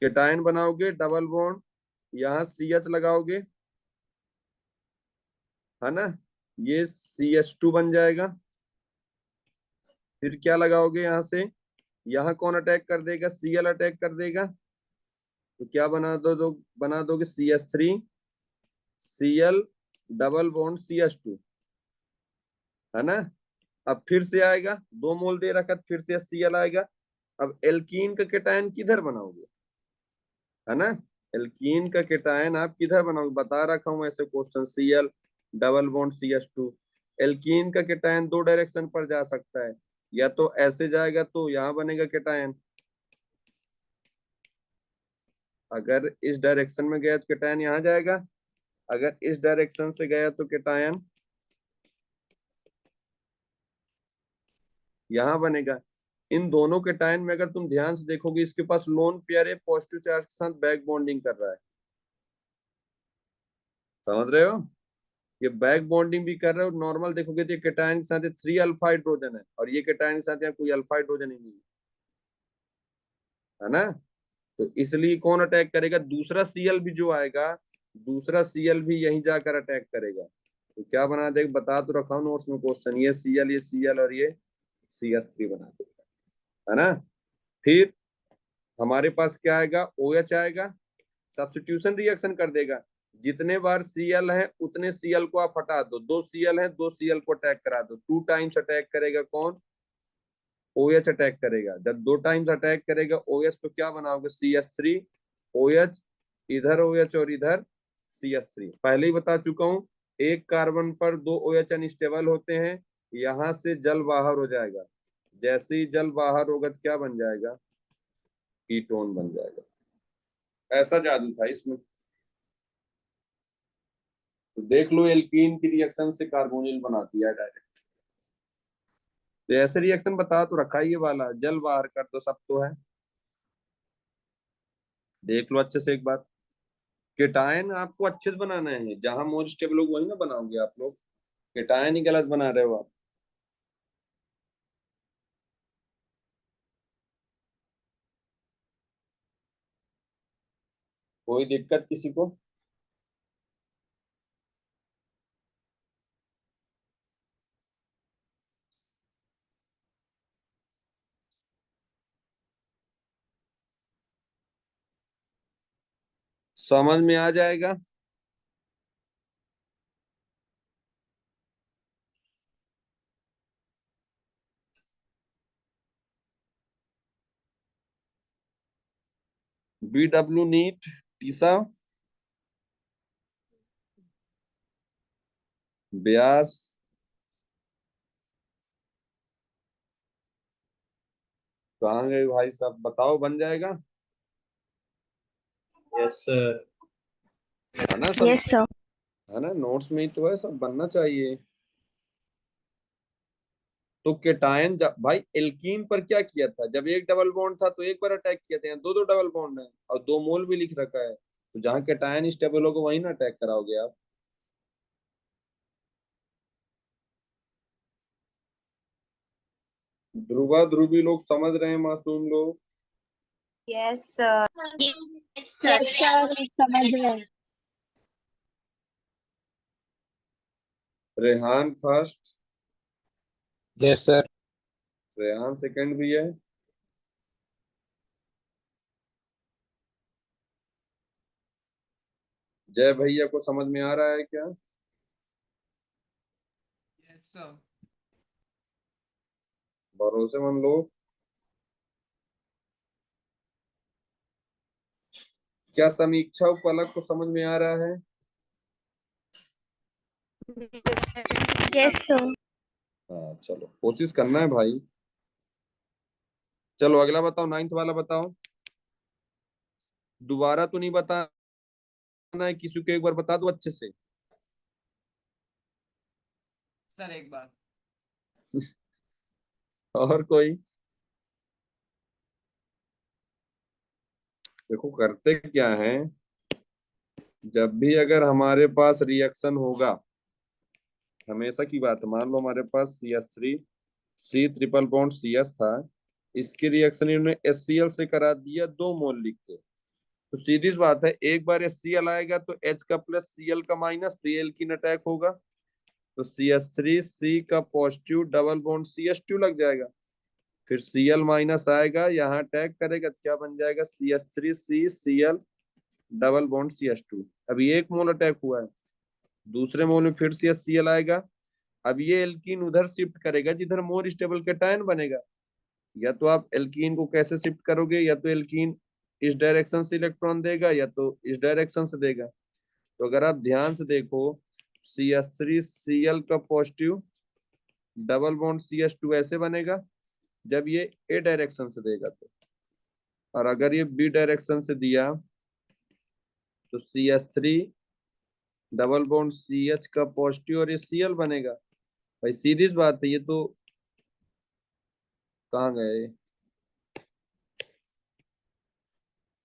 केटायन बनाओगे डबल बॉन्ड, यहाँ CH लगाओगे, है ना, ये CH2 बन जाएगा। फिर क्या लगाओगे यहाँ से, यहाँ कौन अटैक कर देगा, Cl अटैक कर देगा, तो क्या बना दोगे CH3 Cl double bond CH2, है ना। अब फिर से आएगा, 2 मोल दे रखा, फिर से Cl आएगा। अब एल्कीन का केटायन किधर बनाओगे, है ना। एल्कीन का केटायन आप किधर बनाओगे, बता रखा हूं ऐसे question, Cl double bond CH2। Alkene का केटायन 2 डायरेक्शन पर जा सकता है, या तो ऐसे जाएगा तो यहाँ बनेगा केटायन, अगर इस डायरेक्शन में गया तो केटायन यहाँ जाएगा, अगर इस डायरेक्शन से गया तो केटायन यहाँ बनेगा। इन दोनों केटायन में अगर तुम ध्यान से देखोगे, इसके पास लोन पेयर है, पॉजिटिव चार्ज के साथ बैक बॉन्डिंग कर रहा है, समझ रहे हो। ये बैक बॉन्डिंग भी कर रहे हो, नॉर्मल देखोगे तो ये केटायन के साथ 3 अल्फा हाइड्रोजन है, और ये केटायन के साथ यहाँ कोई अल्फा हाइड्रोजन ही नहीं है ना। तो इसलिए कौन अटैक करेगा, दूसरा Cl भी जो आएगा, दूसरा Cl भी यहीं जाकर अटैक करेगा। तो क्या बना देगा, बता तो रखा हूं नोट्स में क्वेश्चन, ये Cl और ये CH3 बना देगा, है ना। फिर हमारे पास क्या आएगा, OH आएगा, सब्स्टिट्यूशन रिएक्शन कर देगा। जितने बार Cl है उतने Cl को आप हटा दो, 2 Cl है 2 Cl को अटैक करा दो, 2 टाइम्स अटैक करेगा कौन, OH अटैक करेगा। जब 2 टाइम्स अटैक करेगा OH तो क्या बनाओगे, CH3 OH, इधर OH और इधर CH3। पहले ही बता चुका हूं, एक कार्बन पर 2 OH अनस्टेबल होते हैं, यहां से जल बाहर हो जाएगा, जैसे ही जल बाहर होगा तो क्या बन जाएगा, कीटोन बन जाएगा। ऐसा जादू था इसमें। तो देख लो, एल्कीन की रिएक्शन से कार्बोनिल बनाती है डायरेक्ट। तो ऐसे रिएक्शन बता तो रखा ही, ये वाला जल बाहर कर दो, सब तो है। देख लो अच्छे से एक बार, केटायन आपको अच्छे से बनाना है, जहां मोल स्टेबल होगा वही ना बनाओगे आप लोग, केटायन ही गलत बना रहे हो आप। कोई दिक्कत किसी को, समझ में आ जाएगा। BW नीट टीसा ब्यास, कहाँ गए भाई साहब, बताओ बन जाएगा, यस सर। है ना सब, यस सर। है ना, नोट्स में ही तो है, सब बनना चाहिए। तो केटायन भाई एल्कीन पर क्या किया था, जब एक डबल बॉन्ड था तो एक बार अटैक किया था, यहाँ 2 डबल बॉन्ड है और 2 मोल भी लिख रखा है, तो जहाँ केटायन स्टेबल होगा वहीं ना अटैक कराओगे आप। ध्रुवा ध्रुवी लोग समझ रहे हैं, मासूम लोग, यस सर। यस सर, समझ रहे हैं। Rehan first, yes sir. Rehan second भी है, जय भैया को समझ में आ रहा है क्या, Yes, sir. भरोसेमंद लोग। क्या समीक्षा उपलक को समझ में आ रहा है, यस सर। हाँ चलो कोशिश करना है भाई। चलो अगला बताओ, 9th वाला बताओ, दोबारा तो नहीं बताना है, किसी को एक बार बता दो अच्छे से। सर एक बार। और कोई, देखो करते क्या है, जब भी अगर हमारे पास रिएक्शन होगा, हमेशा की बात, मान लो हमारे पास CH3 C triple bond CS था, इसके रिएक्शन इन्होंने HCl से करा दिया, 2 मोल लिख के, तो सीधी सी बात है, एक बार HCl आएगा तो H का प्लस Cl का माइनस, तो ये एल्कीन अटैक होगा। तो CH3C का पॉजिटिव डबल बॉन्ड CH2 लग जाएगा। फिर Cl माइनस आएगा, यहाँ अटैक करेगा तो क्या बन जाएगा, CH3C Cl double bond CH2। अब ये एक मोल अटैक हुआ है, दूसरे मोल में फिर CH आएगा। अब ये एल्कीन उधर शिफ्ट करेगा जिधर मोर स्टेबल कैटायन बनेगा। या तो आप एल्कीन को कैसे शिफ्ट करोगे, या तो एल्कीन इस डायरेक्शन से इलेक्ट्रॉन देगा या तो इस डायरेक्शन से देगा। तो अगर आप ध्यान से देखो, CH3Cl का पॉजिटिव डबल बॉन्ड CH2 ऐसे बनेगा जब ये ए डायरेक्शन से देगा तो, और अगर ये बी डायरेक्शन से दिया तो CH3 डबल बॉन्ड CH का पॉजिटिव और ये Cl बनेगा। भाई सीधी सी बात है, ये तो कहाँ गए,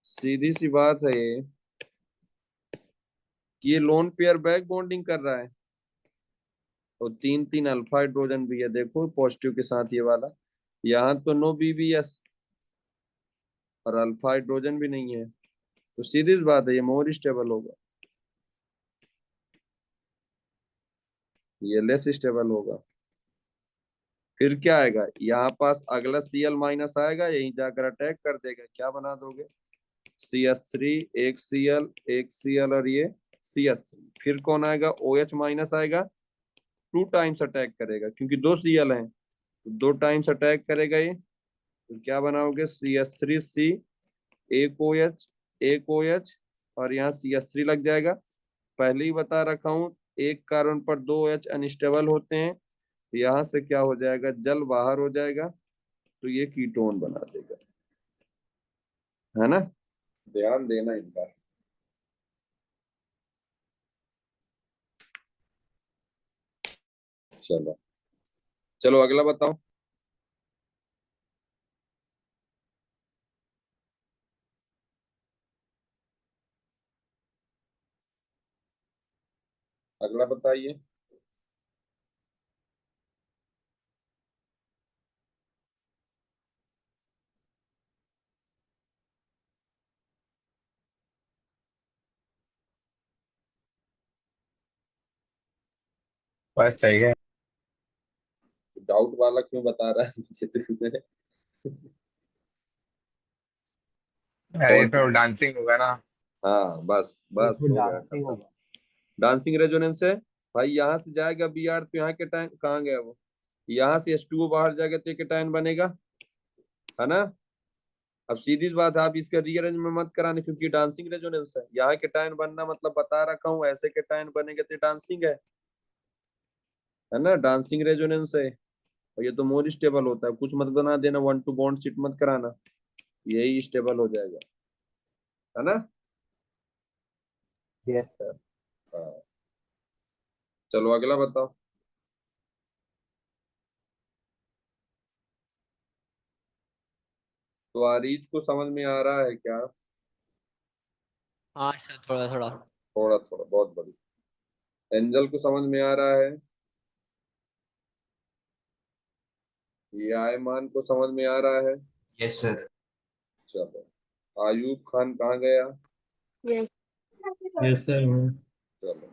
सीधी सी बात है ये कि ये लोन पेयर बैक बॉन्डिंग कर रहा है, और तीन तीन अल्फा हाइड्रोजन भी है, देखो पॉजिटिव के साथ ये वाला। यहाँ तो नो BBS और अल्फा हाइड्रोजन भी नहीं है, तो सीधी सी बात है ये मोर स्टेबल होगा, ये लेस स्टेबल होगा। फिर क्या आएगा, यहाँ पास अगला Cl माइनस आएगा, यहीं जाकर अटैक कर देगा, क्या बना दोगे, CH3 एक Cl और ये CH3। फिर कौन आएगा, OH माइनस आएगा, 2 टाइम्स अटैक करेगा क्योंकि 2 Cl हैं, तो 2 टाइम्स अटैक करेगा ये। तो क्या बनाओगे, CH3C एक OH और यहाँ CH3 लग जाएगा। पहले ही बता रखा हूँ, एक कार्बन पर 2 OH अनस्टेबल होते हैं, यहाँ से क्या हो जाएगा, जल बाहर हो जाएगा, तो ये कीटोन बना देगा, है ना। ध्यान देना इनका। चलो चलो अगला बताओ। अगला बताइए। बस चाहिए। डाउट वाला क्यों बता रहा है मुझे तो अरे कौन तो डांसिंग होगा ना। हाँ बस बस इसमें हो गया डांसिंग खत्म। होगा। डांसिंग रेजोनेंस है। भाई यहाँ से जाएगा Br तो यहाँ के टाइम कहाँ गया वो, यहाँ से H2O बाहर जाएगा तो केटायन बनेगा, है ना। अब सीधी सी बात है, आप इसका रीअरेंज में मत कराने क्योंकि डांसिंग रेजोनेंस है। यहाँ केटायन बनना मतलब बता रखा हूँ, ऐसे केटायन बनेगा तो डांसिंग है ना, डांसिंग रेजोनेंस है। और ये तो मोर स्टेबल होता है, कुछ मत बना देना, 1 to बॉन्ड शिट मत कराना, यही स्टेबल हो जाएगा, है ना। Yes sir. हाँ। चलो अगला बताओ। तो आरीज को समझ में आ रहा है क्या, हाँ सर, थोड़ा थोड़ा। थोड़ा थोड़ा, बहुत बड़ी। एंजल को समझ में आ रहा है, ये आयमान को समझ में आ रहा है। Yes sir. चलो आयूब खान कहाँ गया, यस। Yes sir. चलो।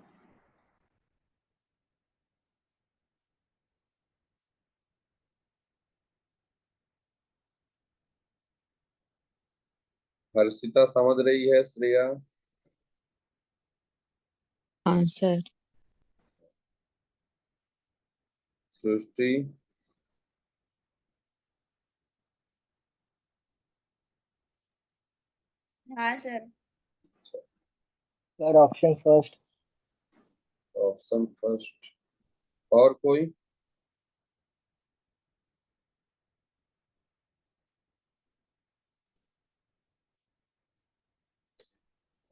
हर्षिता समझ रही है, श्रेया, हाँ सर। सृष्टि, हाँ sir. Sir option first. Option first. और कोई,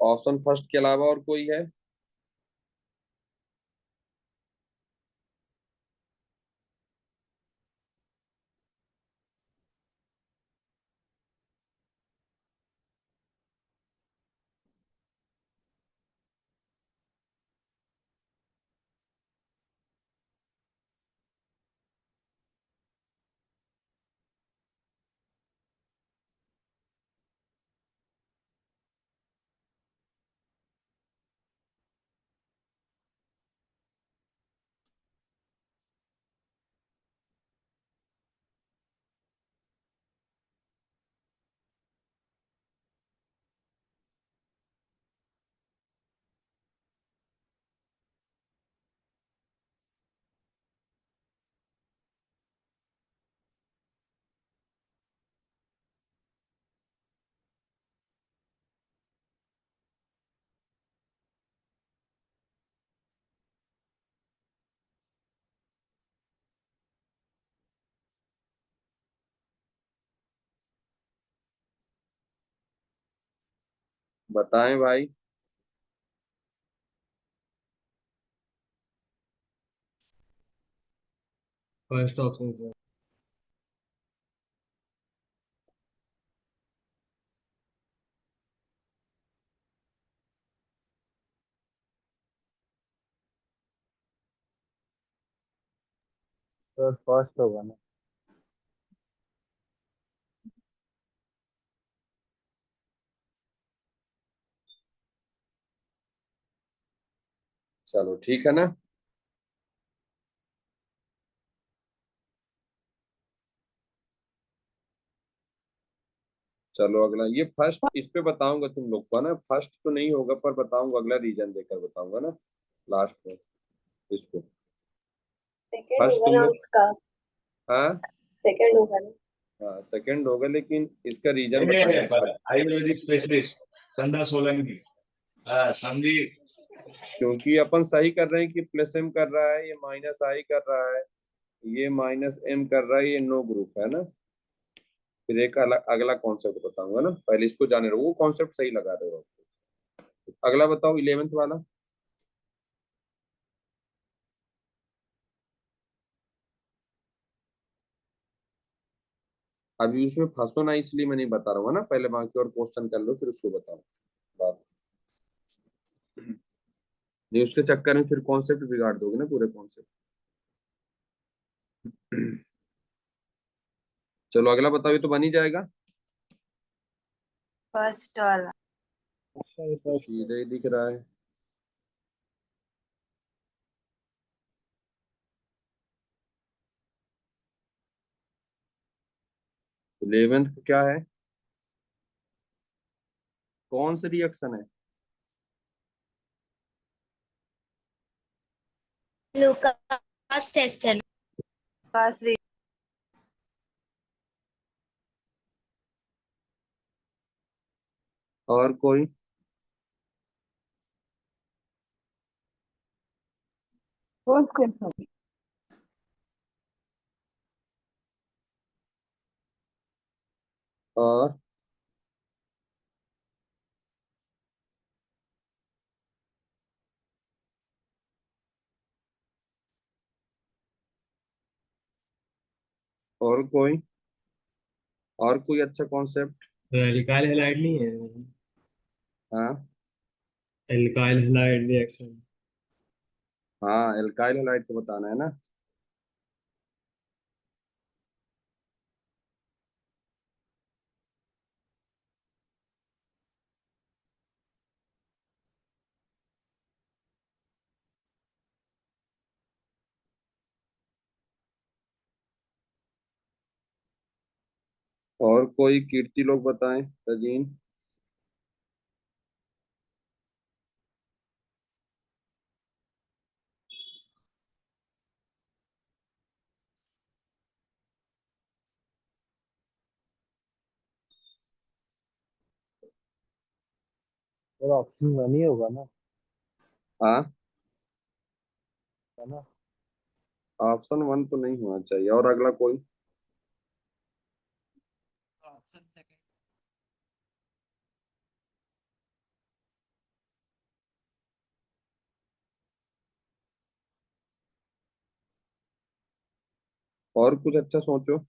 ऑप्शन फर्स्ट के अलावा और कोई है, बताएं भाई। First option sir. Sir first होगा ना। चलो ठीक है ना। चलो अगला, ये फर्स्ट इस पे बताऊंगा तुम लोग को ना, फर्स्ट तो नहीं होगा पर बताऊंगा, अगला रीजन देकर बताऊंगा ना लास्ट में इसको। सेकंड फर्स्ट होगा तुम ना लोग। उसका। हाँ सेकंड होगा ना। हाँ सेकंड होगा, लेकिन इसका रीजन नहीं, बताऊंगा। आयुर्वेदिक स्पेशलिस्ट संध्या सोलंकी। समझी। क्योंकि अपन सही कर रहे हैं कि प्लस एम कर रहा है, ये माइनस आई कर रहा है, ये माइनस एम कर रहा है, ये नो ग्रुप है ना। फिर एक अलग अगला कॉन्सेप्ट बताऊंगा ना, पहले इसको जाने रहो, वो कॉन्सेप्ट सही लगा रहे हो। अगला बताओ 11th वाला। अभी उसमें फंसो ना, इसलिए मैं नहीं बता रहा हूँ ना, पहले बाकी और क्वेश्चन कर लो फिर उसको बताओ बात। नहीं उसके चक्कर में फिर कॉन्सेप्ट बिगाड़ दोगे ना, पूरे कॉन्सेप्ट। चलो अगला बताओ, ये तो बन ही जाएगा। फर्स्ट वाला। अच्छा ये फर्स्ट है। सीधे ही दिख रहा है। 11th का क्या है, कौन सा रिएक्शन है। लूकास टेस्ट है। लूकास री- और कोई। First question. और और कोई, और कोई अच्छा कॉन्सेप्ट। एल्काइल हैलाइड नहीं है। हाँ एल्काइल हैलाइड रिएक्शन। हाँ एल्काइल हैलाइड को बताना है ना। और कोई कीर्ति लोग बताएं, तजीन। सर ऑप्शन वन ही होगा ना। हाँ है ना। ऑप्शन वन तो नहीं होना चाहिए, और अगला कोई। Option second. और कुछ अच्छा सोचो।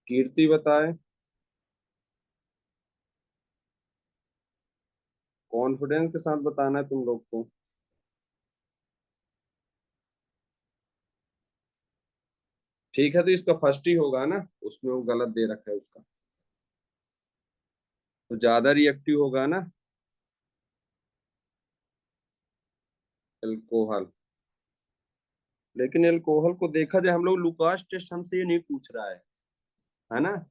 कीर्ति बताए। कॉन्फिडेंस के साथ बताना है तुम लोग को। ठीक है, तो इसका फर्स्ट ही होगा ना, उसमें वो गलत दे रखा है उसका, तो ज्यादा रिएक्टिव होगा ना एल्कोहल। लेकिन एल्कोहल को देखा जाए, हम लोग लुकास टेस्ट हमसे ये नहीं पूछ रहा है ना।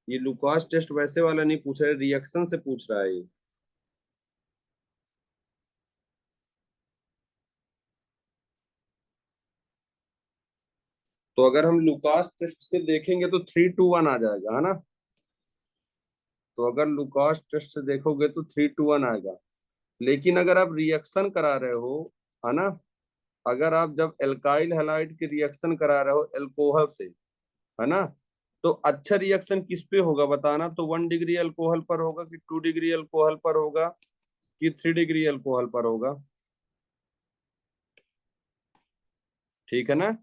ये लुकास टेस्ट वैसे वाला नहीं पूछ रहा है, रिएक्शन से पूछ रहा है ये। तो अगर हम लुकास टेस्ट से देखेंगे तो 3-2-1 आ जाएगा, है ना। तो अगर लुकास टेस्ट से देखोगे तो 3-2-1 आएगा। लेकिन अगर आप रिएक्शन करा रहे हो, है ना, अगर आप जब एल्काइल हैलाइड के रिएक्शन करा रहे हो एल्कोहल से, है ना, तो अच्छा रिएक्शन किस पे होगा बताना। तो 1 डिग्री अल्कोहल पर होगा कि 2 डिग्री अल्कोहल पर होगा कि 3 डिग्री अल्कोहल पर होगा। ठीक है ना।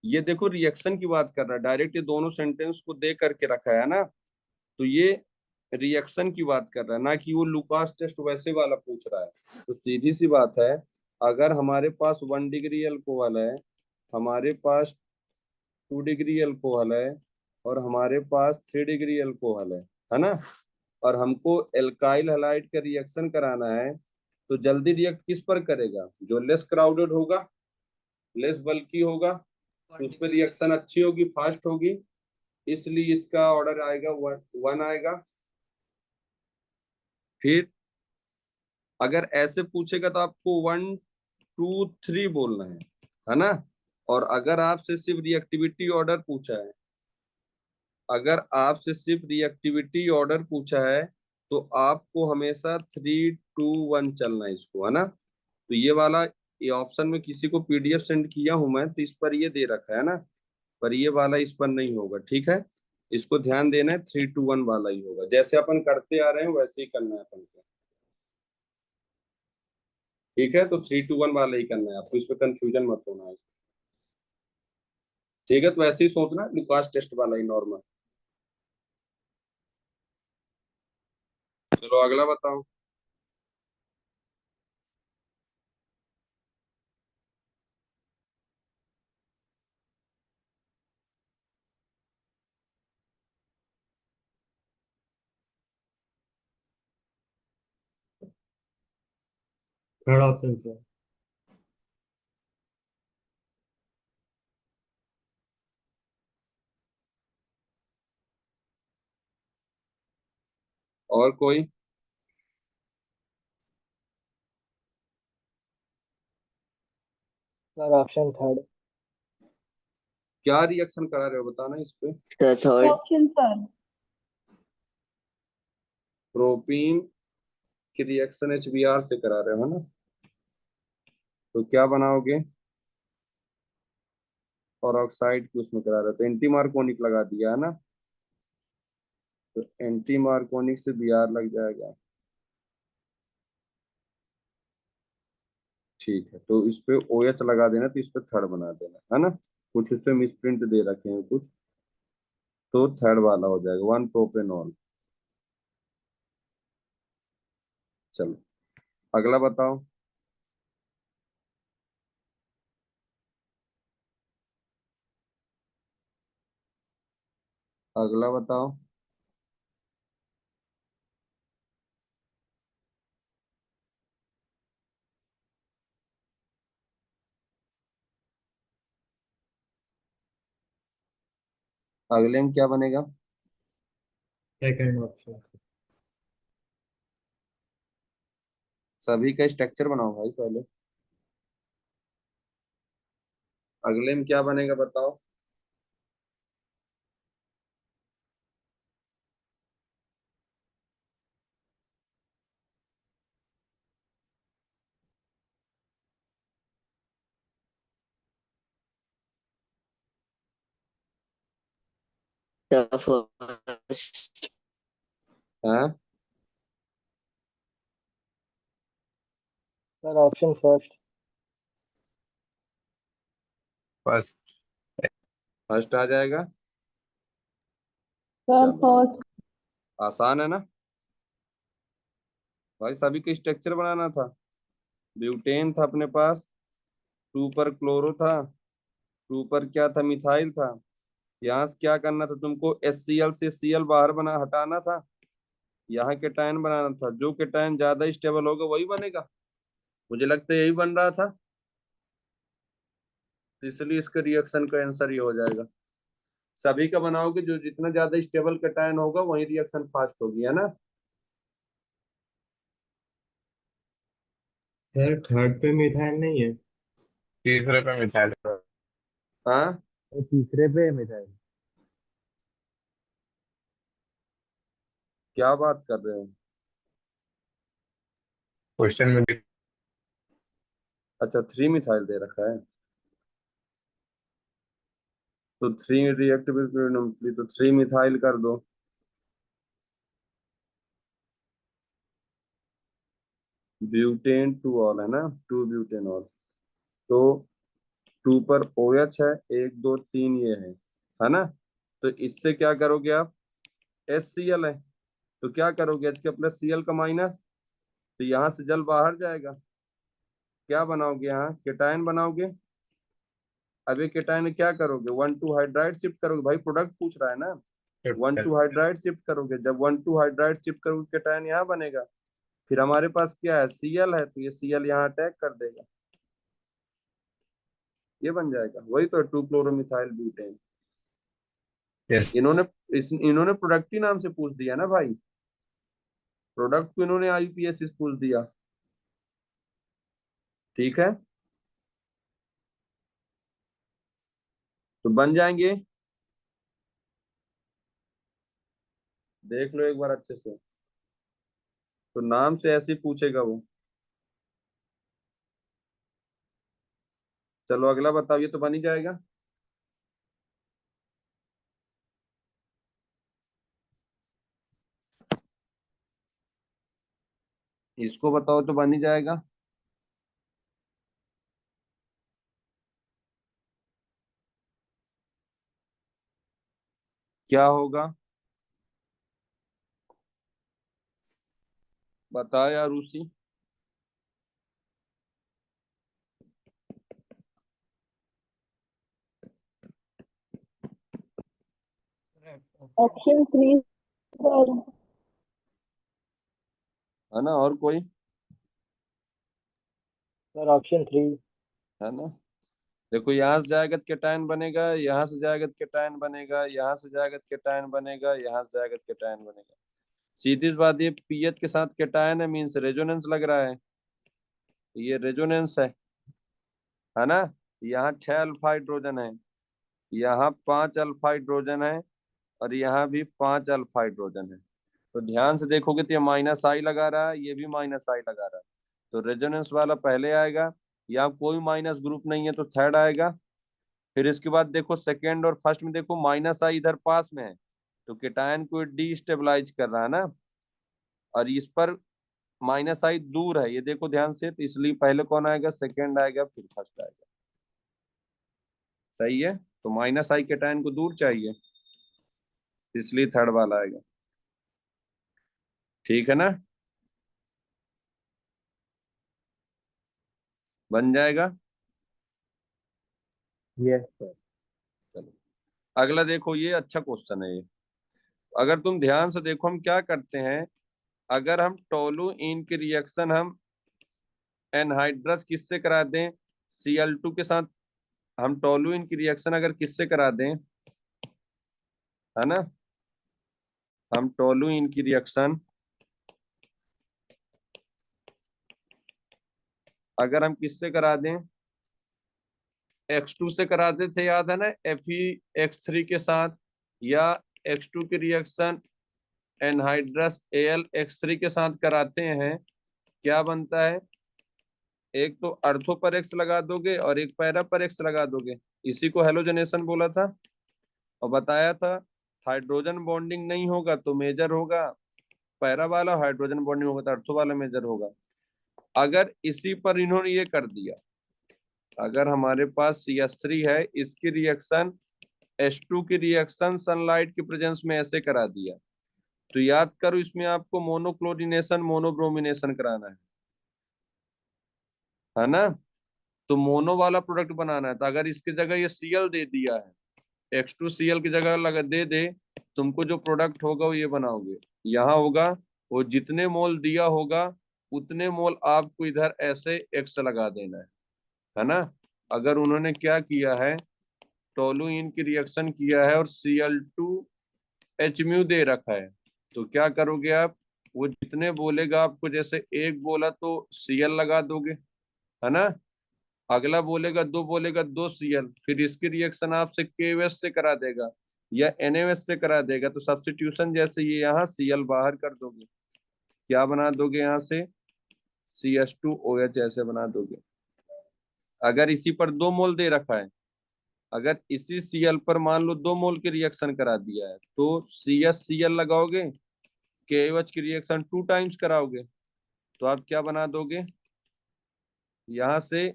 ये देखो रिएक्शन की बात कर रहा है डायरेक्ट, ये दोनों सेंटेंस को दे करके रखा है ना, तो ये रिएक्शन की बात कर रहा है ना कि वो लुकास टेस्ट वैसे वाला पूछ रहा है। तो सीधी सी बात है, अगर हमारे पास 1 डिग्री अल्कोहल है, हमारे पास 2 डिग्री अल्कोहल है और हमारे पास 3 डिग्री अल्कोहल है ना, और हमको एल्काइल हैलाइड का रिएक्शन कराना है, तो जल्दी रिएक्ट किस पर करेगा, जो लेस क्राउडेड होगा, लेस बल्की होगा, तो उस पर रिएक्शन अच्छी होगी, फास्ट होगी, इसलिए इसका ऑर्डर आएगा 1 आएगा। फिर अगर ऐसे पूछेगा तो आपको 1 2 3 बोलना है ना। और अगर आपसे सिर्फ रिएक्टिविटी ऑर्डर पूछा है, अगर आपसे सिर्फ रिएक्टिविटी ऑर्डर पूछा है, तो आपको हमेशा 3-2-1 चलना है इसको, है ना। तो ये वाला, ये ऑप्शन में किसी को पीडीएफ सेंड किया हूं मैं, तो इस पर ये दे रखा है ना, पर ये वाला इस पर नहीं होगा। ठीक है, इसको ध्यान देना है, 3-2-1 वाला ही होगा, जैसे अपन करते आ रहे हैं वैसे ही करना है अपन को। ठीक है, तो 3-2-1 वाला ही करना है आपको, इस पर कंफ्यूजन मत होना है। ठीक है, तो ऐसे ही सोचना, लुकास टेस्ट वाला ही नॉर्मल। चलो अगला बताओ। Third option sir. और कोई? Sir option third. क्या रिएक्शन करा रहे हो बताना इस पे। Sir third. Option sir. Propene की रिएक्शन HBr से करा रहे हो, है ना। तो क्या बनाओगे, और ऑक्साइड की उसमें करा रहे हो, तो एंटी मार्कोनिक लगा दिया है ना, तो एंटी मार्कोनिक से Br लग जाएगा। ठीक है, तो इस पे OH लगा देना, तो इस पे थर्ड बना देना, है ना। कुछ उस पे मिसप्रिंट दे रखे हैं कुछ, तो थर्ड वाला हो जाएगा 1 प्रोपेनॉल। चलो अगला बताओ। अगला बताओ। अगले में क्या बनेगा। Second option. सभी का स्ट्रक्चर बनाओ भाई पहले। अगले में क्या बनेगा बताओ। फर्स्ट। हाँ, sir option first. First. First आ जाएगा। सर चलो फर्स्ट। आसान है ना भाई, सभी का स्ट्रक्चर बनाना था। ब्यूटेन था अपने पास, 2 पर क्लोरो था, 2 पर क्या था, मिथाइल था। यहाँ से क्या करना था तुमको, HCl से Cl बाहर बना हटाना था, यहाँ केटायन बनाना था। जो केटायन ज्यादा स्टेबल होगा वही बनेगा, मुझे लगता है यही बन रहा था, तो इसलिए इसका रिएक्शन का आंसर ये हो जाएगा। सभी का बनाओगे, जो जितना ज्यादा स्टेबल केटायन होगा वही रिएक्शन फास्ट होगी, है ना। सर थर्ड पे मिथाइल नहीं है। तीसरे पे मिथाइल। हाँ, ये तीसरे पे है मिसाइल। क्या बात कर रहे हो? क्वेश्चन में भी अच्छा, 3 मिथाइल दे रखा है, तो 3 रिएक्टेबल पेरिनोमिकली, तो 3 मिथाइल कर दो। ब्यूटेन टू ऑल है ना, 2 ब्यूटेन ऑल। तो 2 पर OH है, 1 2 3 ये है ना। तो इससे क्या करोगे आप, HCl है, तो क्या करोगे, H के प्लस Cl का माइनस, तो यहाँ से जल बाहर जाएगा, क्या बनाओगे, यहाँ केटायन बनाओगे। अब ये केटायन में क्या करोगे, 1 2 हाइड्राइड शिफ्ट करोगे, भाई प्रोडक्ट पूछ रहा है ना। 1 2 हाइड्राइड शिफ्ट करोगे, जब 1 2 हाइड्राइड शिफ्ट करोगे केटायन यहाँ बनेगा। फिर हमारे पास क्या है, Cl है, तो ये Cl यहाँ अटैक कर देगा, ये बन जाएगा, वही तो 2 क्लोरोमिथाइल ब्यूटेन। यस इन्होंने प्रोडक्ट ही नाम से पूछ दिया ना भाई, प्रोडक्ट को इन्होंने IUPAC पूछ दिया, ठीक है। तो बन जाएंगे, देख लो एक बार अच्छे से, तो नाम से ऐसे ही पूछेगा वो। चलो अगला बताओ, ये तो बन ही जाएगा। इसको बताओ तो बन ही जाएगा। क्या होगा, बता यार रूसी। Option 3 sir. है ना, और कोई सर ऑप्शन 3। है ना। देखो यहाँ से जाएगा तो केटायन बनेगा, यहाँ से जाएगा तो केटायन बनेगा, यहाँ से जाएगा तो केटायन बनेगा, यहाँ से जाएगा तो केटायन बनेगा। सीधी सी बात, ये पीएच के साथ केटायन है, मीन्स रेजोनेंस लग रहा है, ये रेजोनेंस है ना। यहाँ 6 अल्फा हाइड्रोजन है, यहाँ 5 अल्फा हाइड्रोजन है, और यहाँ भी 5 अल्फा हाइड्रोजन है। तो ध्यान से देखोगे तो ये -I लगा रहा है, ये भी -I लगा रहा है, तो रेजोनेंस वाला पहले आएगा। यहाँ कोई माइनस ग्रुप नहीं है, तो थर्ड आएगा। फिर इसके बाद देखो सेकेंड और फर्स्ट में देखो -I इधर पास में है, तो केटायन को डीस्टेबलाइज कर रहा है ना, और इस पर -I दूर है, ये देखो ध्यान से, तो इसलिए पहले कौन आएगा, सेकेंड आएगा, फिर फर्स्ट आएगा। सही है, तो -I केटायन को दूर चाहिए, इसलिए थर्ड वाला आएगा, ठीक है ना, बन जाएगा। Yes sir. चलो अगला देखो, ये अच्छा क्वेश्चन है ये। अगर तुम ध्यान से देखो, हम क्या करते हैं, अगर हम टोलुइन की रिएक्शन हम एनहाइड्रस किससे करा दें, Cl2 के साथ, हम टोलुइन की रिएक्शन अगर किससे करा दें, है ना, हम टोलुइन की रिएक्शन अगर हम किससे करा दें, X2 से कराते थे, याद है ना, FeX3 के साथ, या X2 की रिएक्शन एनहाइड्रस AlX3 के साथ कराते हैं, क्या बनता है, एक तो अर्थो पर X लगा दोगे और एक पैरा पर X लगा दोगे, इसी को हेलोजनेशन बोला था, और बताया था हाइड्रोजन बॉन्डिंग नहीं होगा तो मेजर होगा पैरा वाला, हाइड्रोजन बॉन्डिंग होगा तो अर्थो वाला मेजर होगा। अगर इसी पर इन्होंने ये कर दिया, अगर हमारे पास CH3 है, इसकी रिएक्शन H2 की रिएक्शन सनलाइट की प्रेजेंस में ऐसे करा दिया, तो याद करो इसमें आपको मोनोक्लोरिनेशन मोनोब्रोमिनेशन कराना है ना। तो मोनो वाला प्रोडक्ट बनाना है, तो अगर इसकी जगह ये Cl दे दिया है, X2Cl की जगह लगा दे दे, तुमको जो प्रोडक्ट होगा वो ये बनाओगे, यहाँ होगा, वो जितने मोल दिया होगा उतने मोल आपको इधर ऐसे X लगा देना है ना। अगर उन्होंने क्या किया है, टोलुइन की रिएक्शन किया है और Cl2 H दे रखा है, तो क्या करोगे आप, वो जितने बोलेगा आपको, जैसे एक बोला तो Cl लगा दोगे, है ना, अगला बोलेगा 2, बोलेगा 2 Cl, फिर इसकी रिएक्शन आपसे KOH से करा देगा या NaOH से करा देगा, तो सब्स्टिट्यूशन जैसे ये यहाँ Cl बाहर कर दोगे, क्या बना दोगे यहाँ से CH2OH ऐसे बना दोगे। अगर इसी पर 2 मोल दे रखा है, अगर इसी Cl पर मान लो 2 मोल की रिएक्शन करा दिया है, तो CH लगाओगे, KOH की रिएक्शन 2 टाइम्स कराओगे, तो आप क्या बना दोगे, यहाँ से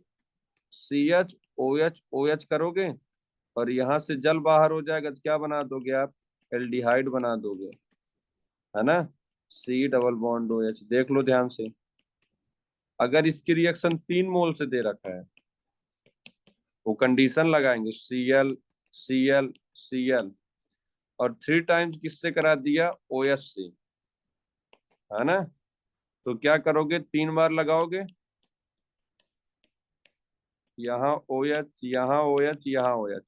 CHOH करोगे और यहाँ से जल बाहर हो जाएगा, तो क्या बना दोगे आप, एल्डिहाइड बना दोगे, है ना, C डबल बॉन्ड OH। देख लो ध्यान से, अगर इसकी रिएक्शन 3 मोल से दे रखा है, वो कंडीशन लगाएंगे Cl Cl Cl, और 3 टाइम्स किससे करा दिया, OH से, है ना, तो क्या करोगे, 3 बार लगाओगे, यहाँ OH, यहाँ OH, यहाँ OH,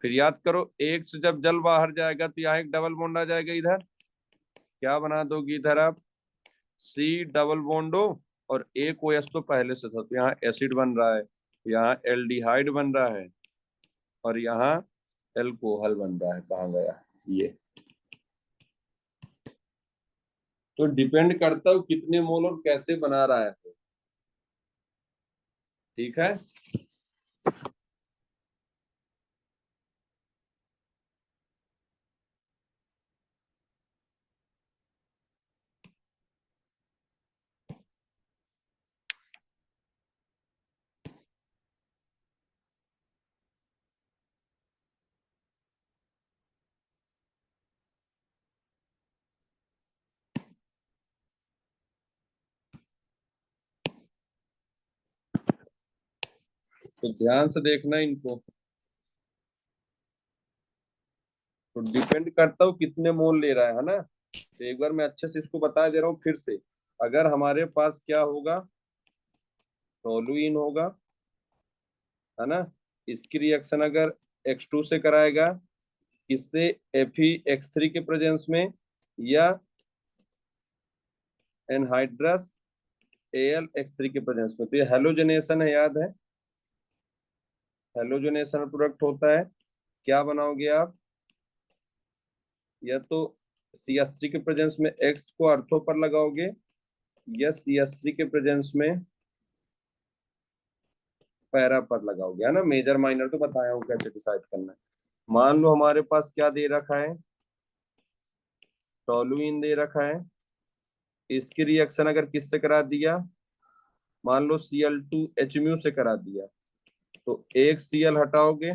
फिर याद करो एक से जब जल बाहर जाएगा तो यहाँ एक डबल बॉन्ड आ जाएगा, इधर क्या बना दोगे, इधर आप C डबल बॉन्ड O, और एक OH तो पहले से था, तो यहाँ एसिड बन रहा है, यहाँ एल्डिहाइड बन रहा है, और यहाँ एल्कोहल बन रहा है। कहाँ गया ये, तो डिपेंड करता है कितने मोल और कैसे बना रहा है, ठीक है। तो ध्यान से देखना इनको, तो डिपेंड करता हूँ कितने मोल ले रहा है ना। तो एक बार मैं अच्छे से इसको बता दे रहा हूँ फिर से, अगर हमारे पास क्या होगा, टोलुइन होगा, है ना, इसकी रिएक्शन अगर X2 से कराएगा, इससे FeX3 के प्रेजेंस में, या एनहाइड्रस AlX3 के प्रेजेंस में, तो ये हेलोजनेशन है, याद है, हेलोजनेशन प्रोडक्ट होता है। क्या बनाओगे आप, या तो CH3 के प्रेजेंस में X को अर्थो पर लगाओगे, या CH3 के प्रेजेंस में पैरा पर लगाओगे, है ना। मेजर माइनर तो बताया हूँ कैसे डिसाइड करना है। मान लो हमारे पास क्या दे रखा है, टोलुइन दे रखा है, इसकी रिएक्शन अगर किससे करा दिया, मान लो Cl2H से करा दिया, तो एक Cl हटाओगे,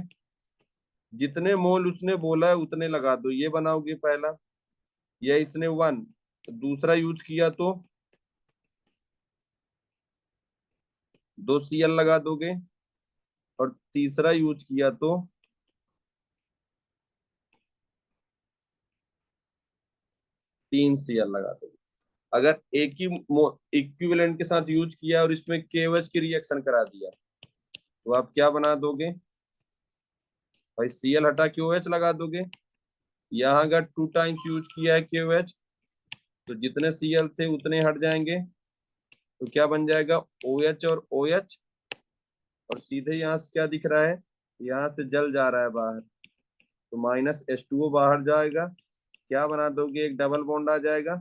जितने मोल उसने बोला है उतने लगा दो, ये बनाओगे पहला, या इसने 1, दूसरा यूज किया तो 2 Cl लगा दोगे, और तीसरा यूज किया तो 3 Cl लगा दोगे। अगर एक ही इक्विवेलेंट के साथ यूज किया और इसमें KOH की रिएक्शन करा दिया, तो आप क्या बना दोगे भाई, Cl हटा के OH लगा दोगे। यहाँ अगर 2 टाइम्स यूज किया है KOH, तो जितने Cl थे उतने हट जाएंगे, तो क्या बन जाएगा, OH और OH, और सीधे यहाँ से क्या दिख रहा है, यहाँ से जल जा रहा है बाहर, तो -H2O बाहर जाएगा, क्या बना दोगे, एक डबल बॉन्ड आ जाएगा,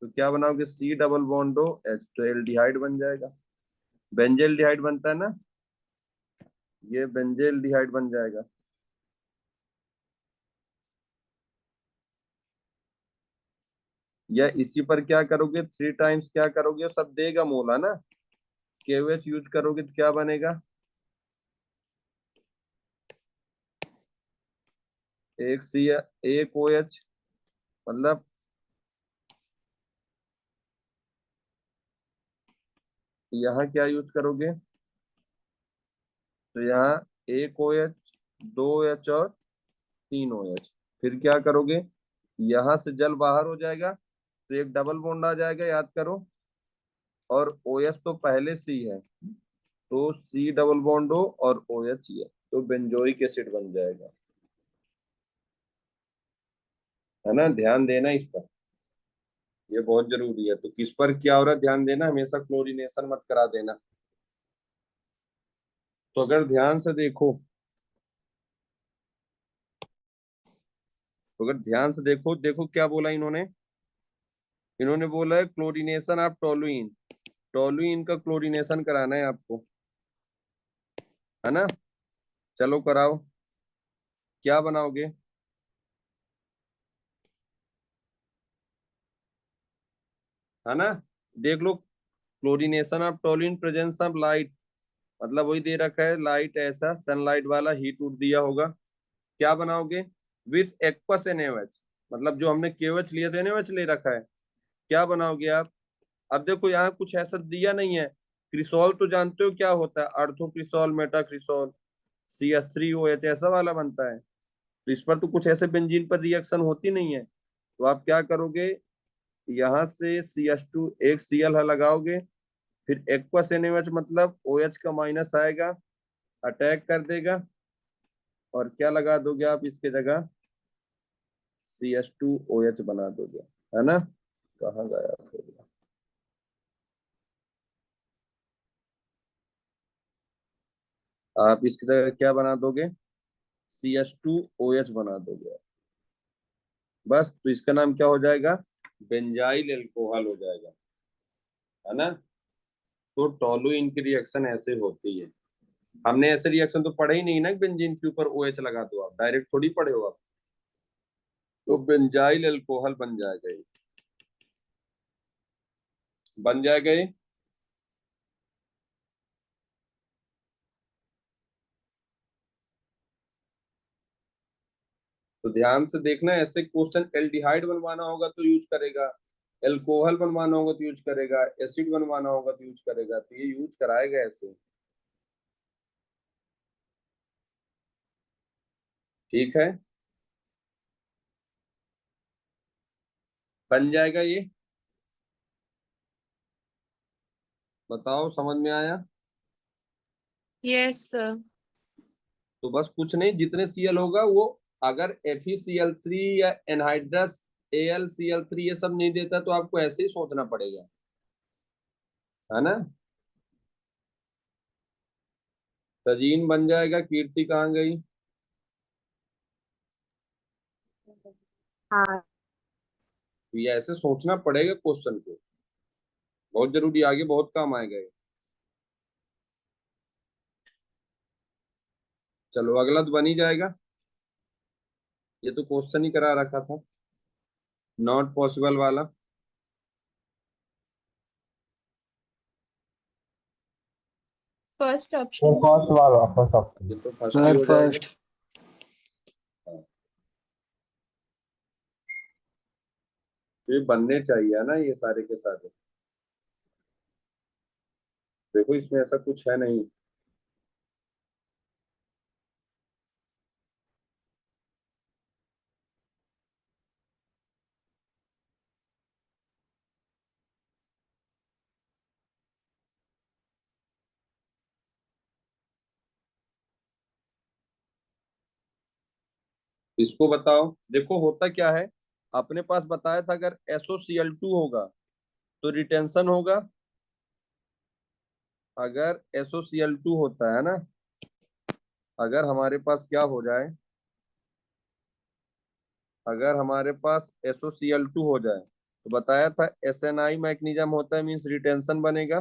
तो क्या बनाओगे, C डबल बॉन्ड OH, तो एल्डिहाइड बन जाएगा, बेंजेल्डिहाइड बनता है ना, ये बेंजेल्डिहाइड बन जाएगा। या इसी पर क्या करोगे, 3 टाइम्स क्या करोगे, सब देगा मोल, है ना, KOH यूज करोगे तो क्या बनेगा, एक OH, मतलब यहाँ क्या यूज करोगे, तो यहाँ एक OH, 2 OH और 3 OH, फिर क्या करोगे, यहाँ से जल बाहर हो जाएगा, तो एक डबल बॉन्ड आ जाएगा, याद करो, और OH तो पहले C है, तो C डबल बॉन्ड O और OH है, तो बेंजोइक एसिड बन जाएगा, है ना। ध्यान देना इस पर, ये बहुत जरूरी है। तो किस पर क्या हो रहा है ध्यान देना, हमेशा क्लोरीनेशन मत करा देना। तो अगर ध्यान से देखो, तो अगर ध्यान से देखो, देखो क्या बोला इन्होंने। इन्होंने बोला है क्लोरीनेशन ऑफ टोलुइन। टोलुइन का क्लोरीनेशन कराना है आपको, है ना। चलो कराओ। क्या बनाओगे? है ना। देख लो, chlorination of toluene presence of light, मतलब वही दे रखा है, लाइट ऐसा सनलाइट वाला हीट उठ दिया होगा। क्या बनाओगे? विथ एक्वस NaOH, मतलब जो हमने KOH लिए थे NaOH ले रखा है। क्या बनाओगे आप? अब देखो यहाँ कुछ ऐसा दिया नहीं है। क्रिसोल तो जानते हो क्या होता है, अर्थो क्रिसोल, मेटा क्रिसोल, CH3OH ऐसा वाला बनता है। तो इस पर तो कुछ ऐसे बेंजीन पर रिएक्शन होती नहीं है। तो आप क्या करोगे, यहाँ से CH2 एक Cl लगाओगे, फिर एक्वस NaOH मतलब OH का माइनस आएगा, अटैक कर देगा, और क्या लगा दोगे आप इसके जगह? CH2OH बना दोगे, है ना। कहाँ गया फिर? आप इसकी जगह क्या बना दोगे? CH2OH बना दोगे। बस, तो इसका नाम क्या हो जाएगा? बेंजाइल अल्कोहल हो जाएगा, है ना। तो टोलुइन की रिएक्शन ऐसे होती है। हमने ऐसे रिएक्शन तो पढ़े ही नहीं ना, बेंजीन के ऊपर OH लगा दो, आप डायरेक्ट थोड़ी पढ़े हो आप। तो बेंजाइल अल्कोहल बन जाएगा ये, बन जाएगा ये। तो ध्यान से देखना, ऐसे क्वेश्चन एल्डिहाइड बनवाना होगा तो यूज करेगा, एल्कोहल बनवाना होगा तो यूज करेगा, एसिड बनवाना होगा तो यूज करेगा, तो ये यूज कराएगा ऐसे। ठीक है, बन जाएगा ये। बताओ, समझ में आया? Yes, sir. तो बस कुछ नहीं, जितने Cl होगा वो, अगर FeCl3 या एनहाइड्रस AlCl3 ये सब नहीं देता तो आपको ऐसे ही सोचना पड़ेगा, है ना। तजीन बन जाएगा। कीर्ति कहाँ गई? हाँ। तो ये ऐसे सोचना पड़ेगा क्वेश्चन को, बहुत जरूरी, आगे बहुत काम आएगा ये। चलो अगला तो बन ही जाएगा, ये तो क्वेश्चन ही करा रखा था, नॉट पॉसिबल वाला। First sir option. फर्स्ट वाला, फर्स्ट ऑप्शन। ये तो फर्स्ट ही हो जाएगा। हाँ, तो ये बनने चाहिए, है ना, ये सारे के सारे। देखो इसमें ऐसा कुछ है नहीं। इसको बताओ। देखो होता क्या है, अपने पास बताया था अगर SOCl2 होगा तो रिटेंशन होगा। अगर SOCl2 होता है ना, अगर हमारे पास क्या हो जाए, अगर हमारे पास SOCl2 हो जाए तो बताया था SNI मैग्नीशियम होता है, मीन्स रिटेंशन बनेगा,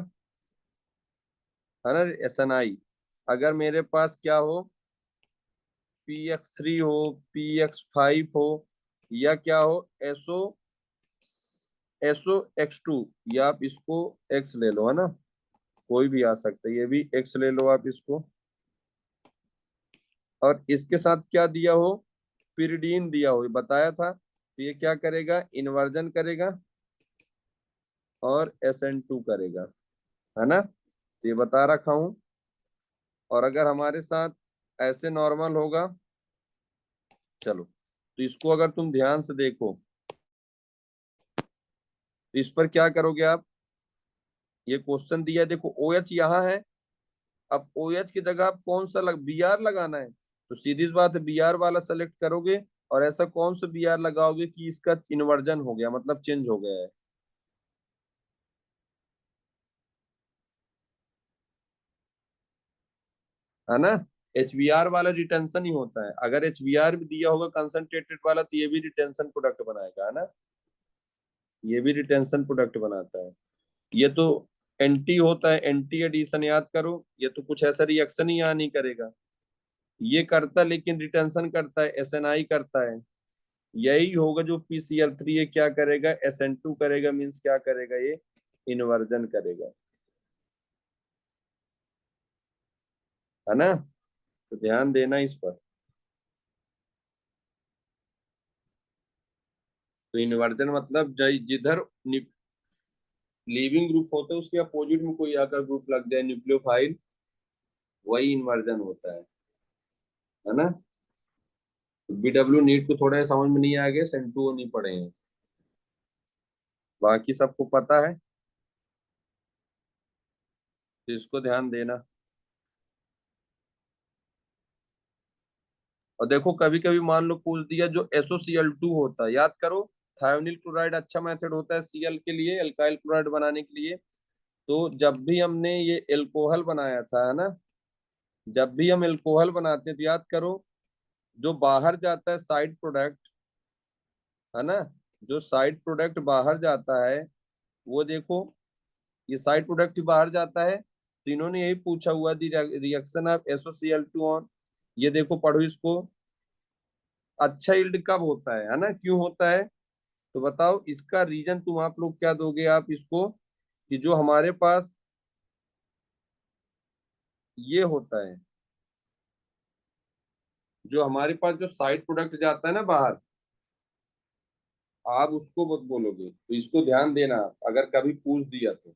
है ना। SNI, अगर मेरे पास क्या हो, PX3 हो, PX5 हो, या क्या हो, SOX2, या आप इसको X ले लो, है ना, कोई भी आ सकता है, ये भी X ले लो आप इसको। और इसके साथ क्या दिया हो, पिरिडीन दिया हो, ये बताया था। तो ये क्या करेगा, इन्वर्जन करेगा और SN2 करेगा, है ना। तो ये बता रखा हूं। और अगर हमारे साथ ऐसे नॉर्मल होगा, चलो, तो इसको अगर तुम ध्यान से देखो, तो इस पर क्या करोगे आप, ये क्वेश्चन दिया है, देखो OH यहाँ है, अब OH की जगह आप कौन सा BR लगाना है, तो सीधी सी बात है BR वाला सेलेक्ट करोगे, और ऐसा कौन सा BR लगाओगे कि इसका इन्वर्जन हो गया, मतलब चेंज हो गया है। है ना। HBr वाला रिटेंशन ही होता है। अगर HBr भी दिया होगा कंसंट्रेटेड वाला तो ये भी रिटेंशन प्रोडक्ट बनाएगा, है ना, ये भी रिटेंशन प्रोडक्ट बनाता है। ये तो एंटी होता है, एंटी एडिशन याद करो, ये तो कुछ ऐसा रिएक्शन ही यहाँ नहीं करेगा। ये करता लेकिन रिटेंशन करता है, SNI करता है। यही होगा जो PCl3 ये क्या करेगा, SN2 करेगा, मीन्स क्या करेगा, ये इन्वर्जन करेगा, है ना। तो ध्यान देना इस पर। तो इन्वर्जन मतलब जिधर लीविंग ग्रुप होता है उसके अपोजिट में कोई आकर ग्रुप लग जाए न्यूक्लियोफाइल, वही इन्वर्जन होता है ना। BW नीट को थोड़ा समझ में नहीं आ गया, SN2 नहीं पढ़े हैं, बाकी सबको पता है, तो इसको ध्यान देना। और देखो कभी कभी मान लो पूछ दिया जो SOCl2 होता है, याद करो थायोनिल क्लोराइड अच्छा मेथड होता है Cl के लिए, एल्काइल क्लोराइड बनाने के लिए। तो जब भी हमने ये एल्कोहल बनाया था, है ना, जब भी हम एल्कोहल बनाते हैं तो याद करो जो बाहर जाता है साइड प्रोडक्ट, है ना, जो साइड प्रोडक्ट बाहर जाता है वो देखो, ये साइड प्रोडक्ट बाहर जाता है। तो इन्होंने यही पूछा हुआ दी रिएक्शन ऑफ SOCl2 ऑन, ये देखो पढ़ो इसको, अच्छा यील्ड कब होता है ना, क्यों होता है, तो बताओ इसका रीजन तुम आप लोग क्या दोगे आप इसको, कि जो हमारे पास ये होता है, जो हमारे पास जो साइड प्रोडक्ट जाता है ना बाहर, आप उसको मत बोलोगे, तो इसको ध्यान देना आप, अगर कभी पूछ दिया तो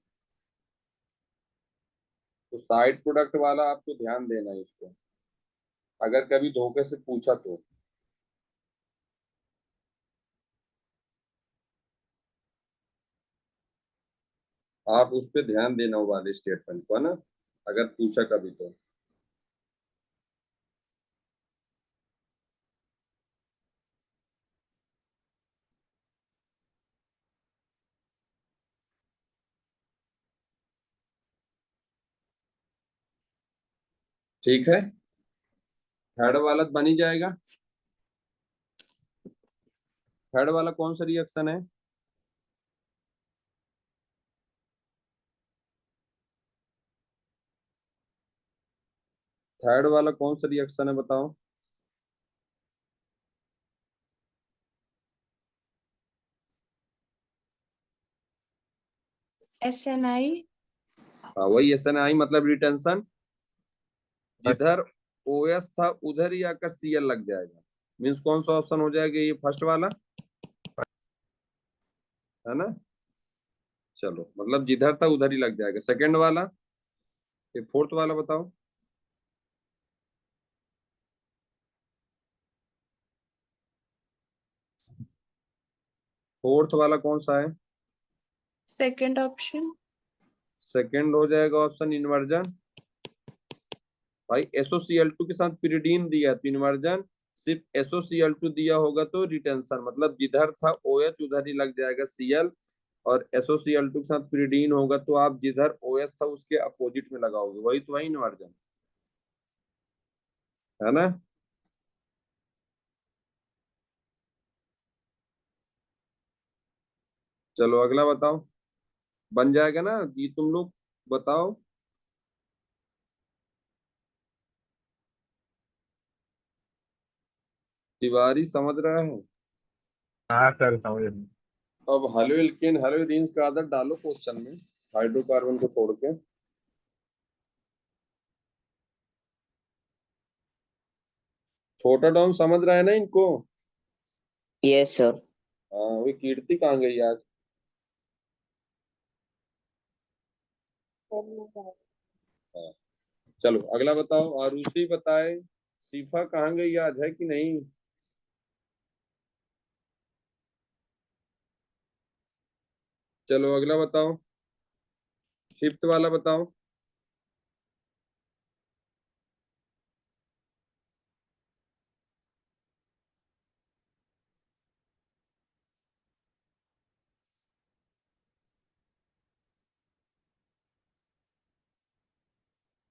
साइड प्रोडक्ट वाला आपको ध्यान देना है इसको, अगर कभी धोखे से पूछा तो। आप उस पर ध्यान देना वो वाले स्टेटमेंट को, है ना, अगर पूछा कभी तो। ठीक है, थर्ड वाला तो बन ही जाएगा। थर्ड वाला कौन सा रिएक्शन है, थर्ड वाला कौन सा रिएक्शन है बताओ। SNI. हाँ वही SNI मतलब रिटेंशन, जिधर OS था उधर ही आकर Cl लग जाएगा, मीन्स कौन सा ऑप्शन हो जाएगा, ये फर्स्ट वाला, है ना। चलो मतलब जिधर था उधर ही लग जाएगा। सेकंड वाला, ये फोर्थ वाला बताओ। फोर्थ वाला कौन सा है, Second option. सेकंड हो जाएगा ऑप्शन इन्वर्जन। भाई SOCl2 के साथ पिरिडीन दिया तो इन्वर्जन, सिर्फ SOCl2 दिया होगा तो रिटेंशन, मतलब जिधर था OH उधर ही लग जाएगा Cl, और SOCl2 के साथ पिरिडीन होगा तो आप जिधर OH था उसके अपोजिट में लगाओगे, वही तो वही इन्वर्जन, है ना। चलो अगला बताओ, बन जाएगा ना ये, तुम लोग बताओ। तिवारी समझ रहा है। हाँ सर समझ रहे हैं। अब हेलोइल्केन हेलोइडीन्स का आदत डालो क्वेश्चन में, हाइड्रोकार्बन को छोड़ के। छोटा डॉन समझ रहा है ना इनको। Yes sir. हाँ वही कीर्ति कहाँ गई आज। हाँ, चलो अगला बताओ, आरुषि बताए, शिफा कहाँ गई आज, है कि नहीं। चलो अगला बताओ, फिफ्थ वाला बताओ।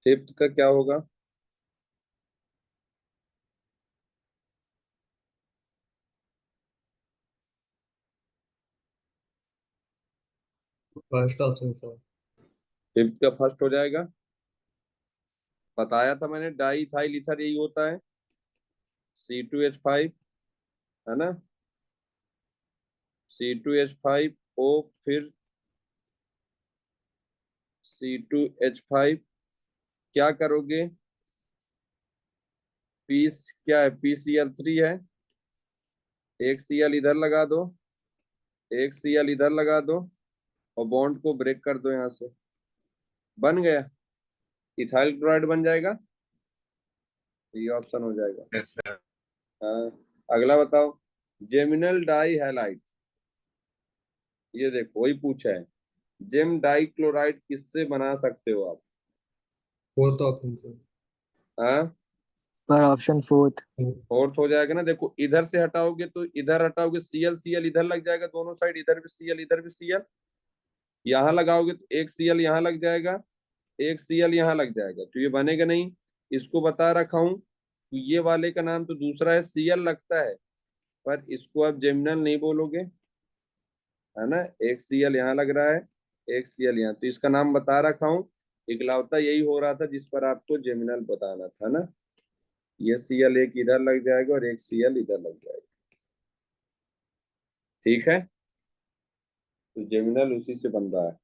फिफ्थ का क्या होगा, फर्स्ट ऑप्शन सर। फिफ्थ का फर्स्ट हो जाएगा। बताया था मैंने, डाई इथाइल ईथर यही होता है, C2H5, है ना, C2H5O, फिर C2H5, क्या करोगे, पीस क्या है, PCl3 है, एक Cl इधर लगा दो, एक Cl इधर लगा दो, और बॉन्ड को ब्रेक कर दो यहां से, बन गया, इथाइल क्लोराइड बन जाएगा। ये ऑप्शन हो जाएगा। Yes sir. हाँ। अगला बताओ, जेमिनल डाई हैलाइड, ये देखो वही पूछा है, जेम डाई क्लोराइड किससे बना सकते हो आप? Fourth option sir. हाँ, सर ऑप्शन फोर्थ। फोर्थ हो जाएगा ना। देखो इधर से हटाओगे तो इधर हटाओगे, Cl इधर लग जाएगा दोनों साइड, इधर भी Cl इधर भी Cl, यहाँ लगाओगे तो एक Cl यहाँ लग जाएगा, एक Cl यहाँ लग जाएगा, तो ये बनेगा नहीं। इसको बता रखा हूं, तो ये वाले का नाम तो दूसरा है, Cl लगता है, पर इसको आप जेमिनल नहीं बोलोगे, है ना। एक Cl यहाँ लग रहा है, एक Cl यहाँ, तो इसका नाम बता रखा हूँ। इकलौता यही हो रहा था जिस पर आपको जेमिनल बताना था ना। ये Cl एक इधर लग जाएगा और एक Cl इधर लग जाएगा, ठीक है। तो जेमिनल उसी से बन रहा है,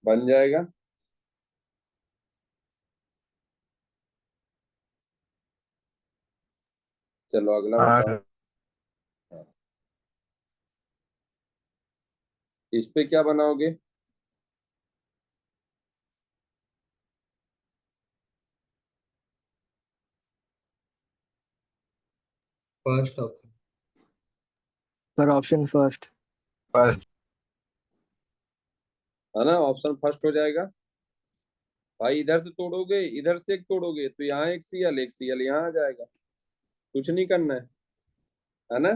बन जाएगा। चलो अगला हाँ बताओ, सर। इस पे क्या बनाओगे? First option. Sir option first. First. है ना, ऑप्शन फर्स्ट हो जाएगा। भाई इधर से तोड़ोगे, इधर से एक तोड़ोगे, तो यहाँ एक Cl, एक Cl यहाँ आ जाएगा, कुछ नहीं करना है ना।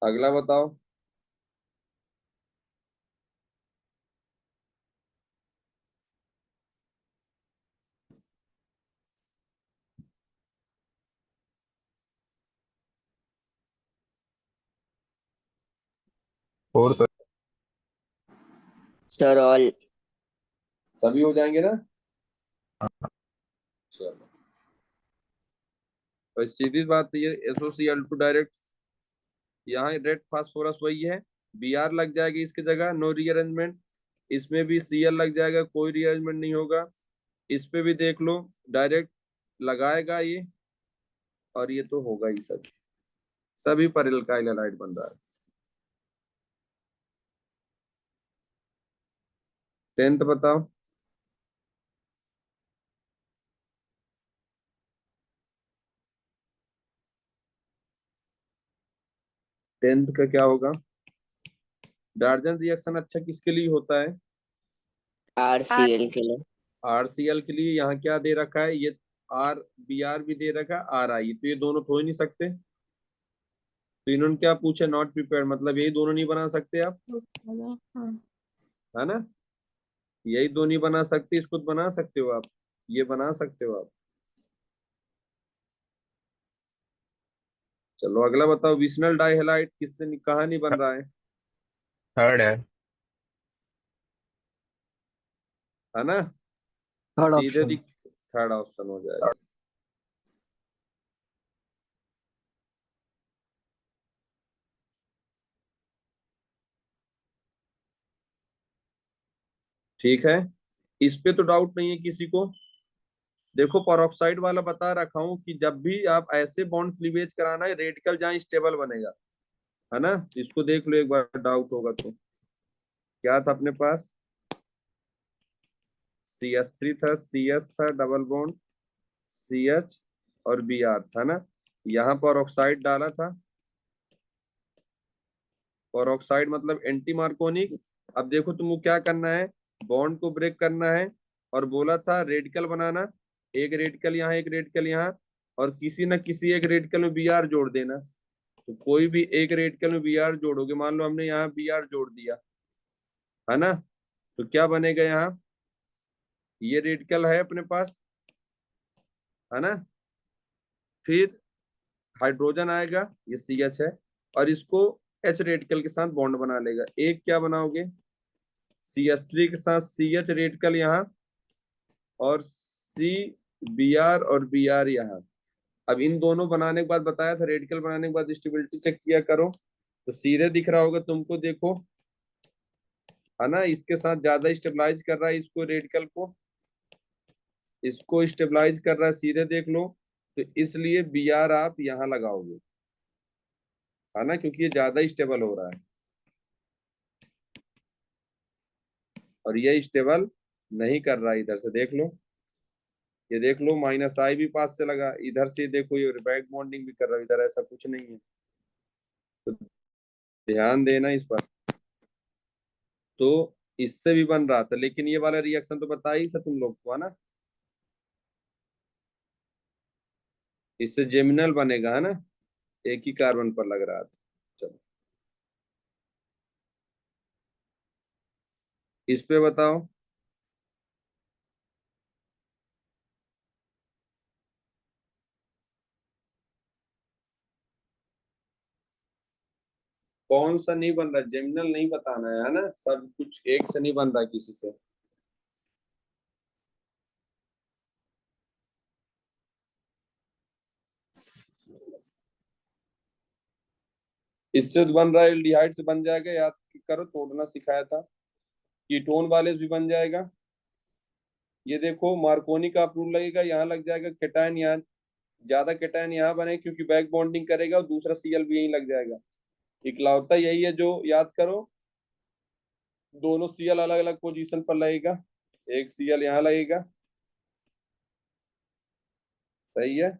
अगला बताओ, फोर्थ। Sir, all. सभी हो जाएंगे ना। चलो, तो सीधी बात तो ये SOCl2 डायरेक्ट, यहाँ रेड फास्फोरस वही है, Br लग जाएगी इसकी जगह, नो रीअरेंजमेंट। इसमें भी Cl लग जाएगा, कोई रीअरेंजमेंट नहीं होगा। इस पे भी देख लो, डायरेक्ट लगाएगा ये, और ये तो होगा ही, सभी पर एल्काइल हैलाइड बन रहा है। 10th बताओ। 10th का क्या होगा? डार्जन रिएक्शन अच्छा किसके लिए होता है? RCl के लिए। RCl के लिए। यहाँ क्या दे रखा है, ये Br भी दे रखा है, Ri, तो ये दोनों तो हो ही नहीं सकते। तो इन्होंने क्या पूछा, नॉट प्रिपेयर्ड, मतलब यही दोनों नहीं बना सकते आप, हाँ। है ना। यही दो नहीं बना सकते, इसको तो बना सकते हो आप, ये बना सकते हो आप। चलो अगला बताओ, विशनल डाइहैलाइड किससे कहाँ नहीं बन रहा थर्ड है। है ना। थर्ड सीधे ऑप्शन। थर्ड ऑप्शन हो जाएगा। ठीक है, इस पे तो डाउट नहीं है किसी को। देखो परऑक्साइड वाला बता रखा हूं कि जब भी आप ऐसे बॉन्ड क्लीवेज कराना है, रेडिकल जहां स्टेबल बनेगा, है ना। इसको देख लो एक बार, डाउट होगा तो। क्या था अपने पास, CH3 था, CS था, डबल बॉन्ड CH और Br था ना। यहाँ पर ऑक्साइड डाला था, और ऑक्साइड मतलब एंटी मार्कोनिक। अब देखो तुमको क्या करना है, बॉन्ड को ब्रेक करना है, और बोला था रेडिकल बनाना, एक रेडिकल यहाँ, एक रेडिकल यहाँ, और किसी न किसी एक रेडिकल में Br जोड़ देना। तो कोई भी एक रेडिकल में Br जोड़ोगे, मान लो हमने यहाँ Br जोड़ दिया, है ना, तो क्या बनेगा यहाँ, ये रेडिकल है अपने पास, है ना, फिर हाइड्रोजन आएगा, ये CH है, और इसको H रेडिकल के साथ बॉन्ड बना लेगा। एक क्या बनाओगे, CH3 के साथ CH रेडिकल यहाँ, और CBr और Br यहाँ। अब इन दोनों बनाने के बाद बताया था, रेडिकल बनाने के बाद स्टेबिलिटी चेक किया करो, तो सीधे दिख रहा होगा तुमको, देखो है ना, इसके साथ ज्यादा स्टेबलाइज कर रहा है इसको, रेडिकल को, इसको स्टेबलाइज कर रहा है, सीधे देख लो। तो इसलिए Br आप यहाँ लगाओगे, है ना, क्योंकि ये ज्यादा स्टेबल हो रहा है, और ये स्टेबल नहीं कर रहा है। इधर से देख लो, ये देख लो -I भी पास से लगा, इधर से देखो ये बैक बॉन्डिंग भी कर रहा है, इधर ऐसा कुछ नहीं है, तो ध्यान देना इस पर। तो इससे भी बन रहा था, लेकिन ये वाला रिएक्शन तो बता ही था तुम लोग को, है ना, इससे जेमिनल बनेगा, है ना, एक ही कार्बन पर लग रहा था। चलो इस पे बताओ। कौन सा नहीं बन रहा, जेमिनल नहीं बताना है ना, सब कुछ एक से नहीं बन रहा किसी से। इससे तो बन रहा है, एल्डिहाइड से बन जाएगा, याद करो, तोड़ना सिखाया था। कीटोन वाले से भी बन जाएगा, ये देखो मार्कोनी का रूल लगेगा, यहाँ लग जाएगा केटायन, यहाँ ज्यादा केटायन यहाँ बने क्योंकि बैक बॉन्डिंग करेगा, और दूसरा Cl भी यहीं लग जाएगा। इकलौता यही है जो याद करो, दोनों Cl अलग अलग पोजीशन पर लगेगा, एक Cl यहाँ लगेगा, सही है,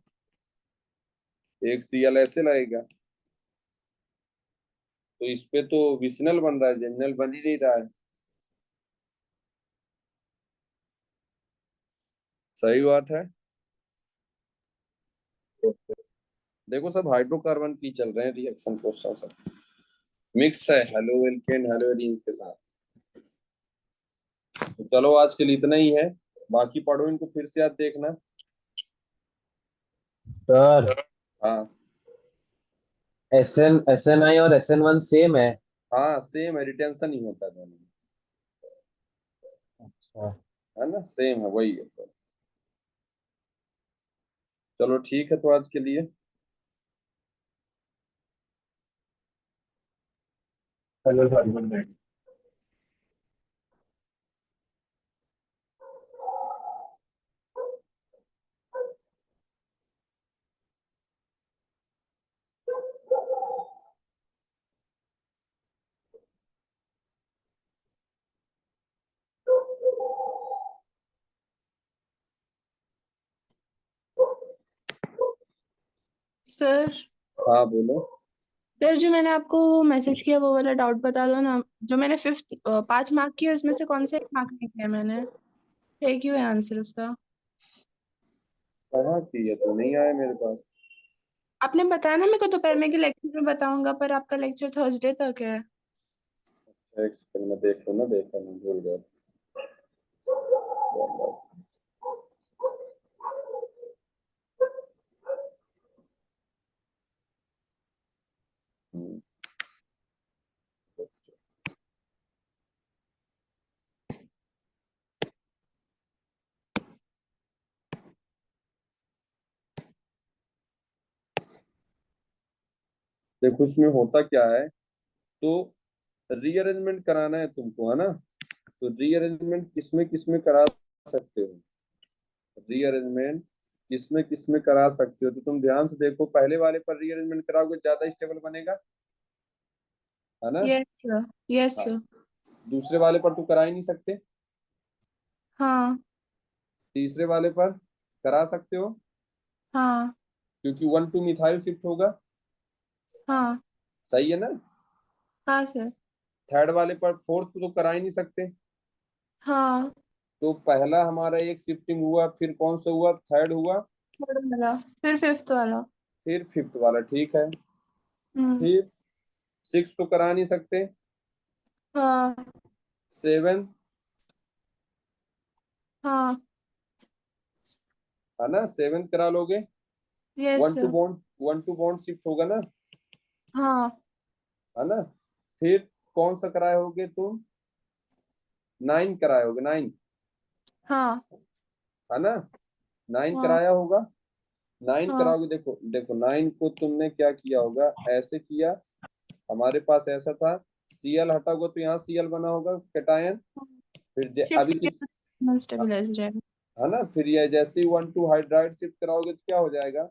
एक Cl ऐसे लगेगा। तो इस पे तो विसिनल बन रहा है, जेमिनल बन ही नहीं रहा है। सही बात है। देखो सब हाइड्रोकार्बन की चल रहे हैं रिएक्शन क्वेश्चन, सब मिक्स है, हेलो एल्केन हेलो एरीन्स के साथ। तो चलो आज के लिए इतना ही है, बाकी पढ़ो इनको फिर से याद देखना। सर हाँ SNI और SN1 सेम है। हाँ सेम है, रिटेंशन ही होता है दोनों में, अच्छा। है ना, सेम है, वही है। चलो ठीक है, तो आज के लिए hello sir, good night. Sir हाँ बोलो। सर जो मैंने आपको मैसेज किया वो वाला डाउट बता दो ना, जो मैंने 5 मार्क किया उसमें से कौन से 1 मार्क नहीं किया मैंने, एक ही है आंसर उसका। कहाँ की है, तो नहीं आया मेरे पास। आपने बताया ना मेरे को दोपहर में कि लेक्चर में बताऊंगा, पर आपका लेक्चर थर्सडे तक है। एक सेकंड में देख लो ना, देखा नहीं, भूल गया। हम्म, देखो इसमें होता क्या है, तो रीअरेंजमेंट कराना है तुमको, है ना, तो रीअरेंजमेंट किसमें किसमें करा सकते हो, रीअरेंजमेंट किसमें किसमें करा सकते हो, तो तुम ध्यान से देखो, पहले वाले पर रीअरेंजमेंट कराओगे ज्यादा स्टेबल बनेगा, है ना। यस सर, यस हाँ, सर। दूसरे वाले पर तो करा ही नहीं सकते, हाँ तीसरे वाले पर करा सकते हो, हाँ क्योंकि 1 to मिथाइल शिफ्ट होगा, हाँ सही है ना। हाँ सर। थर्ड वाले पर फोर्थ तो करा ही नहीं सकते, हाँ तो पहला हमारा एक शिफ्टिंग हुआ, फिर कौन सा हुआ, थर्ड हुआ, थर्ड वाला, फिर फिफ्थ वाला। फिर फिफ्थ वाला, ठीक है, हम्म। फिर सिक्स तो करा नहीं सकते, हाँ सेवन, हाँ है ना, सेवन करा लोगे, yes sir. One two bond shift होगा ना, हाँ है ना। फिर कौन सा कराए होगे तुम, 9 कराए होगे, 9, हाँ है ना, 9 हाँ कराया होगा। 9 हाँ कराओगे, देखो देखो 9 को तुमने क्या किया होगा, ऐसे किया, हमारे पास ऐसा था, सीएल हटाओगे तो यहाँ सीएल बना होगा कैटायन। फिर शिफ्ट अभी किया स्टेबलाइज हो जाएगा। है ना, फिर ये जैसे ही 1 2 हाइड्राइड शिफ्ट कराओगे तो क्या हो जाएगा,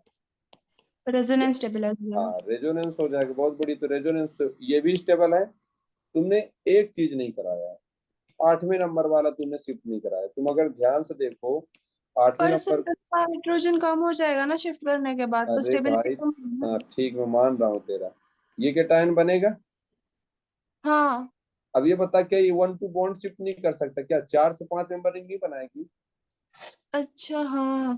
रेजोनेंस स्टेबलाइज हो जाएगा। हाँ रेजोनेंस हो जाएगा। बहुत बड़ी, तो रेजोनेंस ये भी स्टेबल है। तुमने एक चीज नहीं कराया है, 8वें नंबर वाला तुमने शिफ्ट नहीं कराया। तुम अगर ध्यान से देखो 8वें पर सर नंबर, हाइड्रोजन कम हो जाएगा ना शिफ्ट करने के बाद, तो अरे स्टेबिलिटी भाई, कम होगी ना। हाँ ठीक, मैं मान रहा हूँ तेरा, ये कैटायन बनेगा। हाँ अब ये बता, क्या ये 1 2 बॉन्ड शिफ्ट नहीं कर सकता क्या, 4 से 5 मेंबर रिंग नहीं बनाएगी। अच्छा हाँ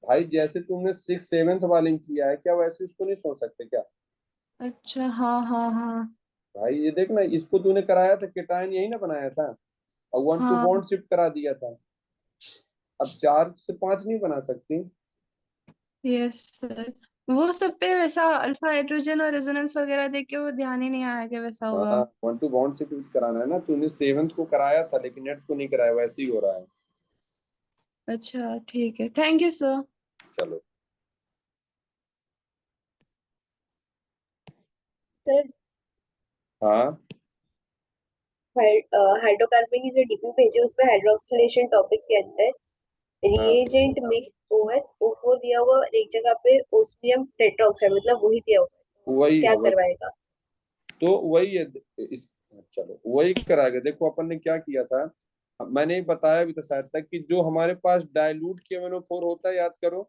भाई जैसे तुमने 6 7th वाले किया है, क्या वैसे उसको नहीं सोच सकते क्या। अच्छा हाँ हाँ हाँ भाई ये देख ना, इसको तूने कराया था कैटायन, यही ना बनाया था, और 1 2 हाँ बॉन्ड शिफ्ट करा दिया था। अब 4 से 5 नहीं बना सकती। Yes sir. वो सब पे वैसा अल्फा हाइड्रोजन और रेजोनेंस वगैरह देख के वो ध्यान ही नहीं आया कि वैसा होगा। हाँ 1 2 बॉन्ड शिफ्ट कराना है ना, तूने 7th को कराया था लेकिन नेट को नहीं कराया, वैसे ही हो रहा है। अच्छा ठीक है, थैंक यू सर। चलो सर हाँ हाइड्रोकार्बन की जो डीपी भेजी है उसमें हाइड्रोक्सिलेशन टॉपिक के अंदर हाँ रिएजेंट में OSO4 दिया हुआ और एक जगह पे ओस्मियम टेट्राऑक्साइड मतलब वही दिया हुआ है। वही क्या है, वही करवाएगा? तो वही है। इस चलो वही कराएगा। देखो अपन ने क्या किया था, मैंने बताया भी था शायद तक, कि जो हमारे पास डाइल्यूट KMnO4 होता है, याद करो,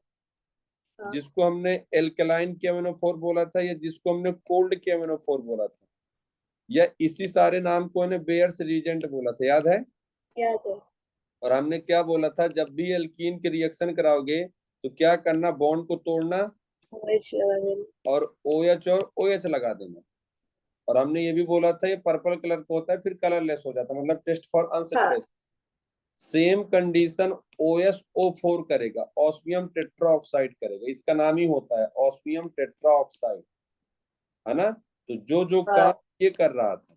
हाँ जिसको हमने एल्कलाइन KMnO4 बोला था, या जिसको हमने कोल्ड KMnO4 बोला था, या इसी सारे नाम को इन्हें बेयर्स रीजेंट बोला था, याद है। याद है। और हमने क्या बोला था, जब भी एल्कीन के रिएक्शन कराओगे तो क्या करना, बॉन्ड को तोड़ना OH लगा देना। और OH और OH लगा देना। और हमने ये भी बोला था ये पर्पल कलर का होता है, फिर कलरलेस हो जाता है, मतलब टेस्ट फॉर हाँ अनसैचुरेशन। सेम कंडीशन OSO4 करेगा, ऑस्मियम टेट्राऑक्साइड करेगा, इसका नाम ही होता है ऑस्मियम टेट्राऑक्साइड, है ना। तो जो जो हाँ काम ये कर रहा था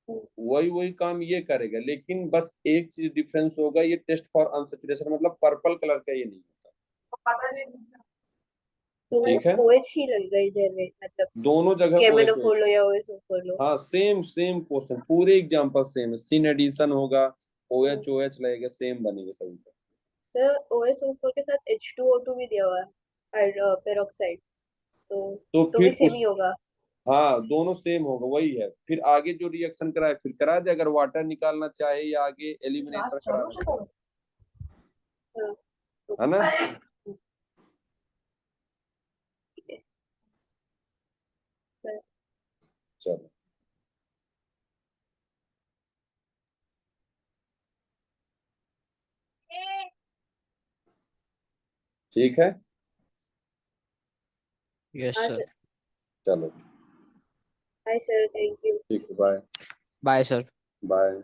वही वही काम ये करेगा, लेकिन बस एक चीज डिफरेंस होगा, ये टेस्ट फॉर अनसैचुरेशन मतलब पर्पल कलर का ये नहीं होता। तो ठीक है, OH ही लगेगा इधर में मतलब दोनों जगह OH KMnO4 लो या OSO4 लो। हाँ सेम सेम क्वेश्चन, पूरे एग्जांपल सेम है, सिन एडिशन होगा, OH OH लगेगा, सेम बनेगा सभी पे। सर OSO4 के साथ H2O2 भी दिया हुआ है पेरोक्साइड, तो तो भी फिर सेम उस, ही होगा। हाँ दोनों सेम होगा, वही है। फिर आगे जो रिएक्शन कराए फिर करा दे, अगर वाटर निकालना चाहे या आगे एलिमिनेशन कराना चाहे, हाँ है ना। ठीक है सर। चलो ठीक है, यस हाँ सर। सर। चलो हाय सर, थैंक यू। ठीक है, बाय बाय सर। बाय।